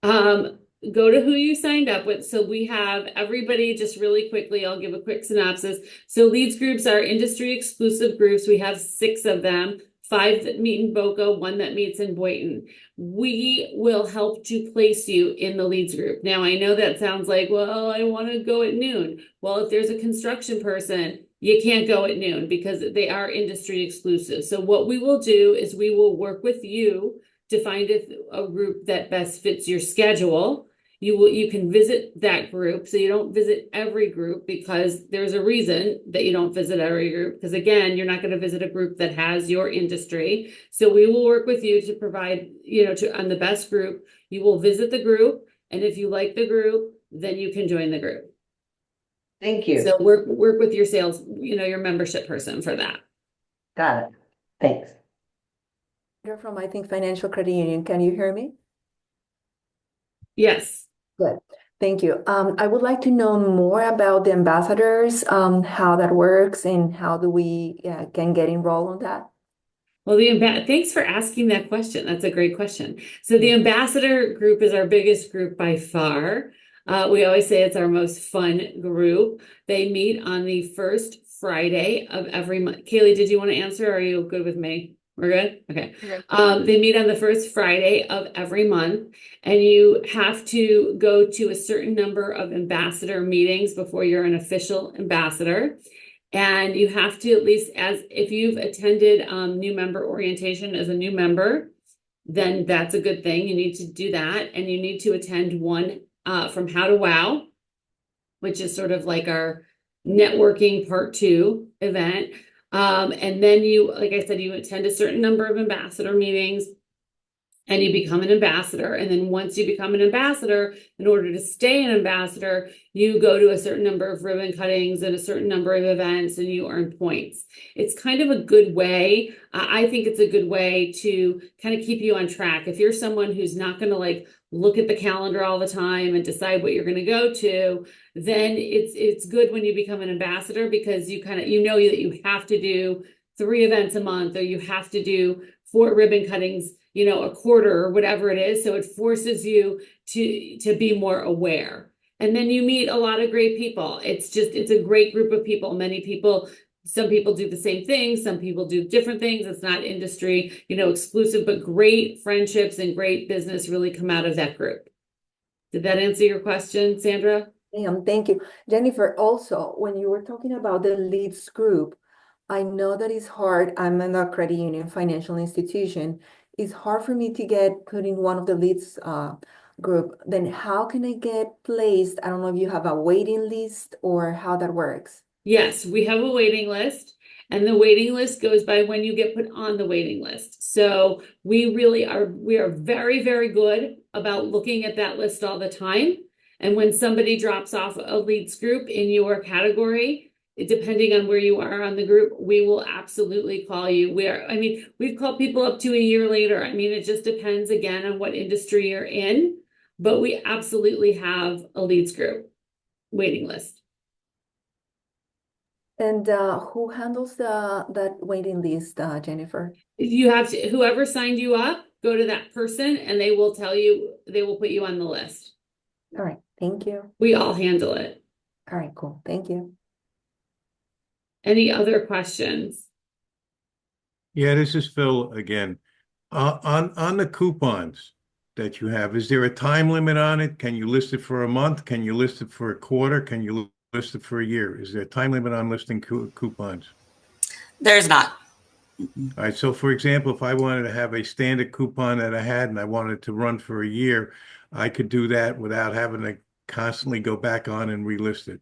Go to who you signed up with. So we have everybody, just really quickly, I'll give a quick synopsis. So leads groups are industry exclusive groups. We have 6 of them, 5 that meet in Boca, 1 that meets in Boynton. We will help to place you in the leads group. Now, I know that sounds like, well, I want to go at noon. Well, if there's a construction person, you can't go at noon because they are industry exclusive. So what we will do is we will work with you to find a group that best fits your schedule. you can visit that group. So you don't visit every group, because there's a reason that you don't visit every group, because again, you're not going to visit a group that has your industry. So we will work with you to provide, on the best group. You will visit the group, and if you like the group, then you can join the group. Thank you. So work with your sales, your membership person for that. Got it. Thanks. You're from, I think, Financial Credit Union. Can you hear me? Yes. Good. Thank you. I would like to know more about the ambassadors, how that works, and how do we can get enrolled on that? Well, thanks for asking that question. That's a great question. So the ambassador group is our biggest group by far. We always say it's our most fun group. They meet on the first Friday of every month. Kaylee, did you want to answer? Or are you good with me? We're good? Okay. They meet on the first Friday of every month, and you have to go to a certain number of ambassador meetings before you're an official ambassador. And you have to, at least if you've attended new member orientation as a new member, then that's a good thing. You need to do that. And you need to attend one from How to Wow, which is sort of like our networking part 2 event. And then like I said, you attend a certain number of ambassador meetings, and you become an ambassador. And then once you become an ambassador, in order to stay an ambassador, you go to a certain number of ribbon cuttings and a certain number of events, and you earn points. It's kind of a good way. I think it's a good way to kind of keep you on track. If you're someone who's not going to look at the calendar all the time and decide what you're going to go to, then it's good when you become an ambassador, because you know that you have to do 3 events a month, or you have to do 4 ribbon cuttings, a quarter, or whatever it is. So it forces you to be more aware. And then you meet a lot of great people. It's a great group of people. Some people do the same thing. Some people do different things. It's not industry, exclusive, but great friendships and great business really come out of that group. Did that answer your question, Sandra? Thank you. Jennifer, also, when you were talking about the leads group, I know that it's hard. I'm in a credit union financial institution. It's hard for me to get put in one of the leads group. Then how can I get placed? I don't know if you have a waiting list or how that works. Yes, we have a waiting list, and the waiting list goes by when you get put on the waiting list. So we are very, very good about looking at that list all the time. And when somebody drops off a leads group in your category, depending on where you are on the group, we will absolutely call you. We've called people up to a year later. It just depends again on what industry you're in, but we absolutely have a leads group waiting list. And who handles that waiting list, Jennifer? You have to, whoever signed you up, go to that person, and they will put you on the list. All right, thank you. We all handle it. All right, cool. Thank you. Any other questions? Yeah, this is Phil again. On the coupons that you have, is there a time limit on it? Can you list it for a month? Can you list it for a quarter? Can you list it for a year? Is there a time limit on listing coupons? There's not. All right. So, for example, if I wanted to have a standard coupon that I had and I wanted to run for a year, I could do that without having to constantly go back on and relist it.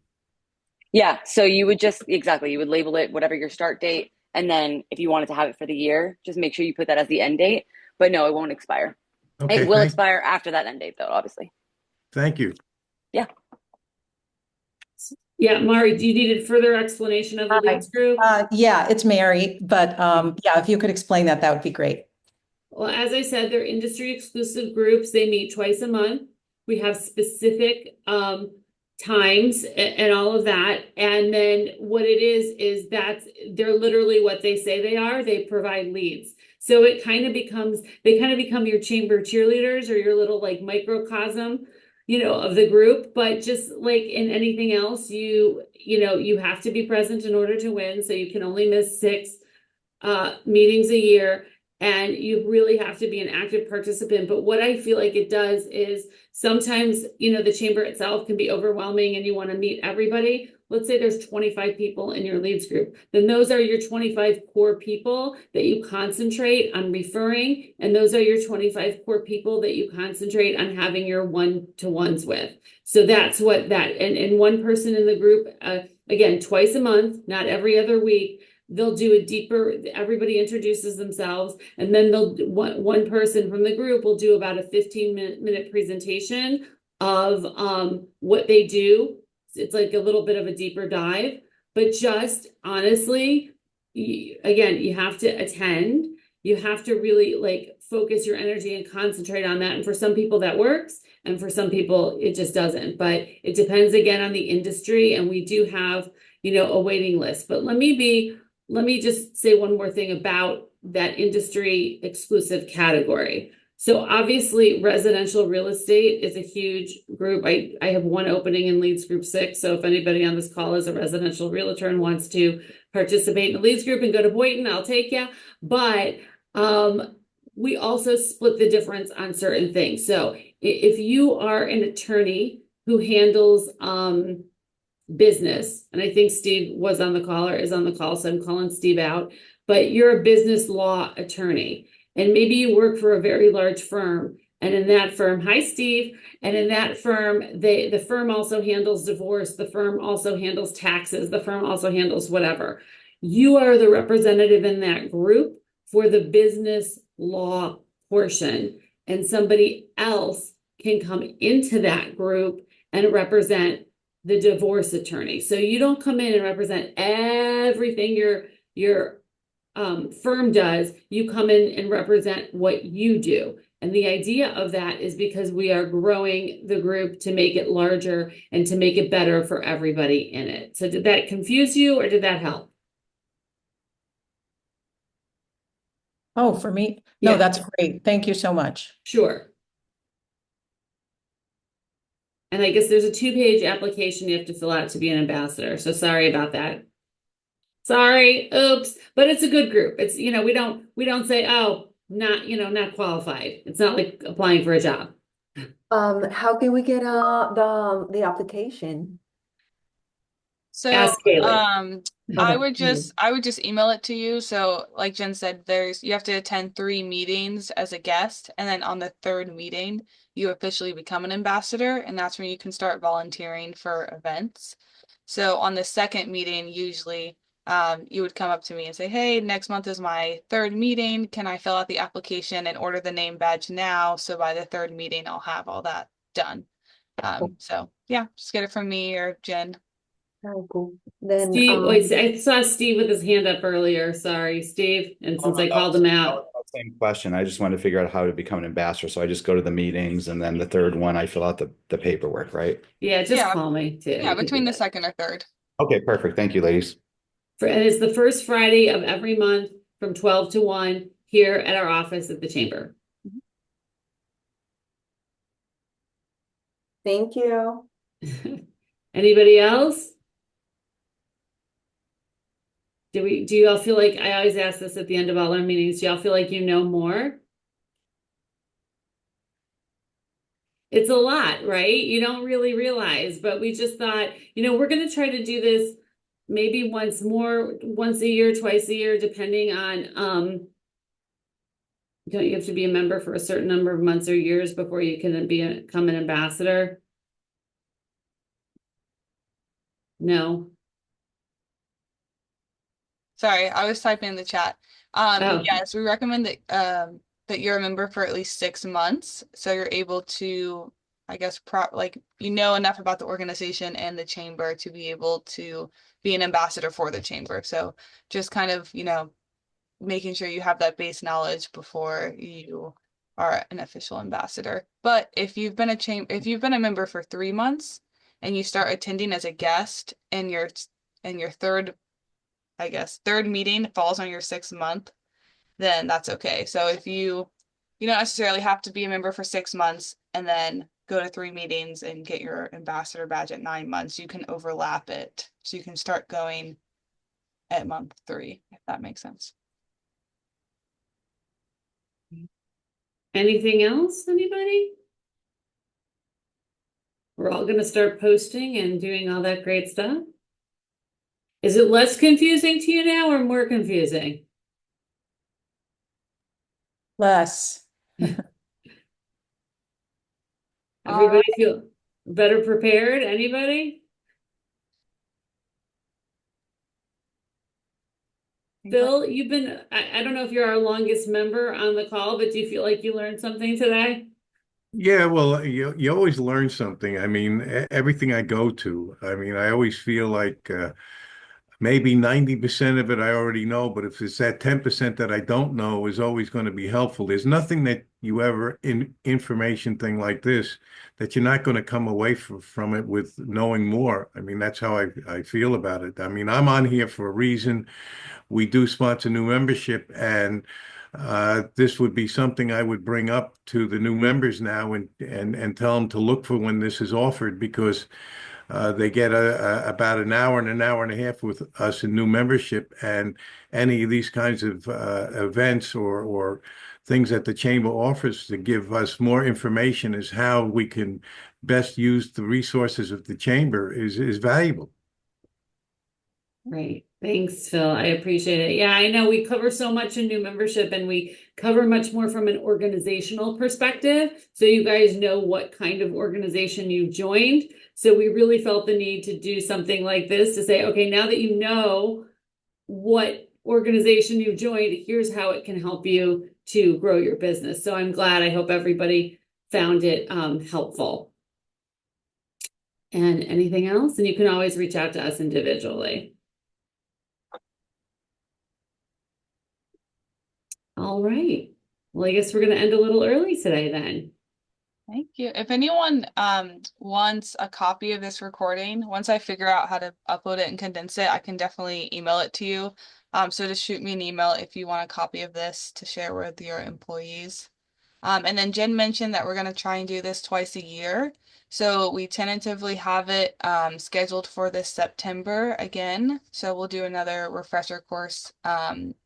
Yeah. So you would you would label it whatever your start date. And then if you wanted to have it for the year, just make sure you put that as the end date. But no, it won't expire. Okay, it will expire after that end date, though, obviously. Thank you. Yeah. Yeah, Mari, do you need a further explanation of the leads group? Yeah, it's Mary, but yeah, if you could explain that, that would be great. Well, as I said, they're industry exclusive groups. They meet twice a month. We have specific times and all of that. And then what it is that they're literally what they say they are. They provide leads. So they kind of become your chamber cheerleaders, or your little microcosm, of the group. But just like in anything else, you have to be present in order to win. So you can only miss 6 meetings a year. and you really have to be an active participant. But what I feel like it does is sometimes, the chamber itself can be overwhelming and you want to meet everybody. Let's say there's 25 people in your leads group, then those are your 25 core people that you concentrate on referring, and those are your 25 core people that you concentrate on having your one-to-ones with. So that's what that, and one person in the group, again, twice a month, not every other week, they'll do a deeper, everybody introduces themselves, and then one person from the group will do about a 15-minute presentation of what they do. It's like a little bit of a deeper dive, but just honestly, again, you have to attend. You have to really like focus your energy and concentrate on that. And for some people that works, and for some people it just doesn't. But it depends again on the industry, and we do have, a waiting list. But let me just say one more thing about that industry exclusive category. So obviously residential real estate is a huge group. I have one opening in Leads Group 6. So if anybody on this call is a residential realtor and wants to participate in the Leads Group and go to Boynton, I'll take you. But we also split the difference on certain things. So if you are an attorney who handles business, and I think Steve was on the call or is on the call, so I'm calling Steve out, but you're a business law attorney, and maybe you work for a very large firm, and in that firm, hi Steve, and in that firm, the firm also handles divorce, the firm also handles taxes, the firm also handles whatever. You are the representative in that group for the business law portion, and somebody else can come into that group and represent the divorce attorney. So you don't come in and represent everything your firm does. You come in and represent what you do. And the idea of that is because we are growing the group to make it larger and to make it better for everybody in it. So did that confuse you or did that help? Oh, for me? No, Yeah. that's great. Thank you so much. Sure. And I guess there's a 2-page application you have to fill out to be an ambassador. So sorry about that. Sorry, oops, but it's a good group. It's, we don't say, oh, not qualified. It's not like applying for a job. How can we get the application? So Ask Kaylee. I would just email it to you. So like Jen said, you have to attend 3 meetings as a guest, and then on the 3rd meeting, you officially become an ambassador, and that's when you can start volunteering for events. So on the 2nd meeting, usually you would come up to me and say, hey, next month is my 3rd meeting. Can I fill out the application and order the name badge now? So by the 3rd meeting, I'll have all that done. So yeah, just get it from me or Jen. Oh, cool. Then Steve, wait, I saw Steve with his hand up earlier. Sorry, Steve. And since I called him out. Same question. I just wanted to figure out how to become an ambassador. So I just go to the meetings, and then the 3rd one, I fill out the paperwork, right? Yeah, just call me too. Yeah, between the 2nd or 3rd. Okay, perfect. Thank you, ladies. And it's the first Friday of every month from 12 to 1 here at our office at the chamber. thank you. Anybody else? Do you all feel like, I always ask this at the end of all our meetings, do y'all feel like you know more? It's a lot, right? You don't really realize, but we just thought, we're going to try to do this maybe once a year, twice a year, depending on, don't you have to be a member for a certain number of months or years before you can become an ambassador? No. Sorry, I was typing in the chat. Oh. Yes, we recommend that you're a member for at least 6 months, so you're able to, I guess, enough about the organization and the chamber to be able to be an ambassador for the chamber. So just kind of, making sure you have that base knowledge before you are an official ambassador. But if you've been a member for 3 months and you start attending as a guest and your 3rd meeting falls on your 6th month, then that's okay. So if you don't necessarily have to be a member for 6 months and then go to 3 meetings and get your ambassador badge at 9 months, you can overlap it. So you can start going at month 3, if that makes sense. Anything else, anybody? We're all gonna start posting and doing all that great stuff. Is it less confusing to you now or more confusing? Less. Everybody feel better prepared? Anybody? Phil, you've been, I don't know if you're our longest member on the call, but do you feel like you learned something today? Yeah, well, you always learn something. I mean, everything I go to, I mean, I always feel like maybe 90% of it I already know, but if it's that 10% that I don't know is always going to be helpful. There's nothing that you ever in information thing like this that you're not going to come away from it with knowing more. I mean, that's how I feel about it. I mean, I'm on here for a reason. We do sponsor new membership, and this would be something I would bring up to the new members now and tell them to look for when this is offered, because they get about an hour and a half with us in new membership, and any of these kinds of events or things that the chamber offers to give us more information as how we can best use the resources of the chamber is valuable. Right. Thanks, Phil. I appreciate it. Yeah, I know we cover so much in new membership and we cover much more from an organizational perspective. So you guys know what kind of organization you joined. So we really felt the need to do something like this to say, okay, now that you know what organization you joined, here's how it can help you to grow your business. So I'm glad. I hope everybody found it helpful. And anything else? And you can always reach out to us individually. All right. Well, I guess we're going to end a little early today then. Thank you. If anyone wants a copy of this recording, once I figure out how to upload it and condense it, I can definitely email it to you. So just shoot me an email if you want a copy of this to share with your employees. And then Jen mentioned that we're going to try and do this twice a year. So we tentatively have it scheduled for this September again. So we'll do another refresher course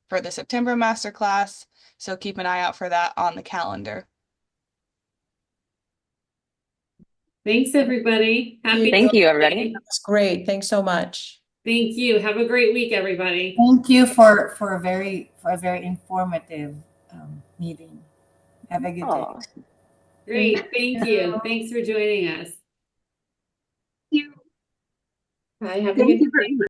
for the September Masterclass. So keep an eye out for that on the calendar. Thanks, everybody. Thank you, everybody. That's great. Thanks so much. Thank you. Have a great week, everybody. Thank you for a very informative meeting. Have a good day. Great. Thank you. Thanks for joining us. Bye. Have a Thank good you very much.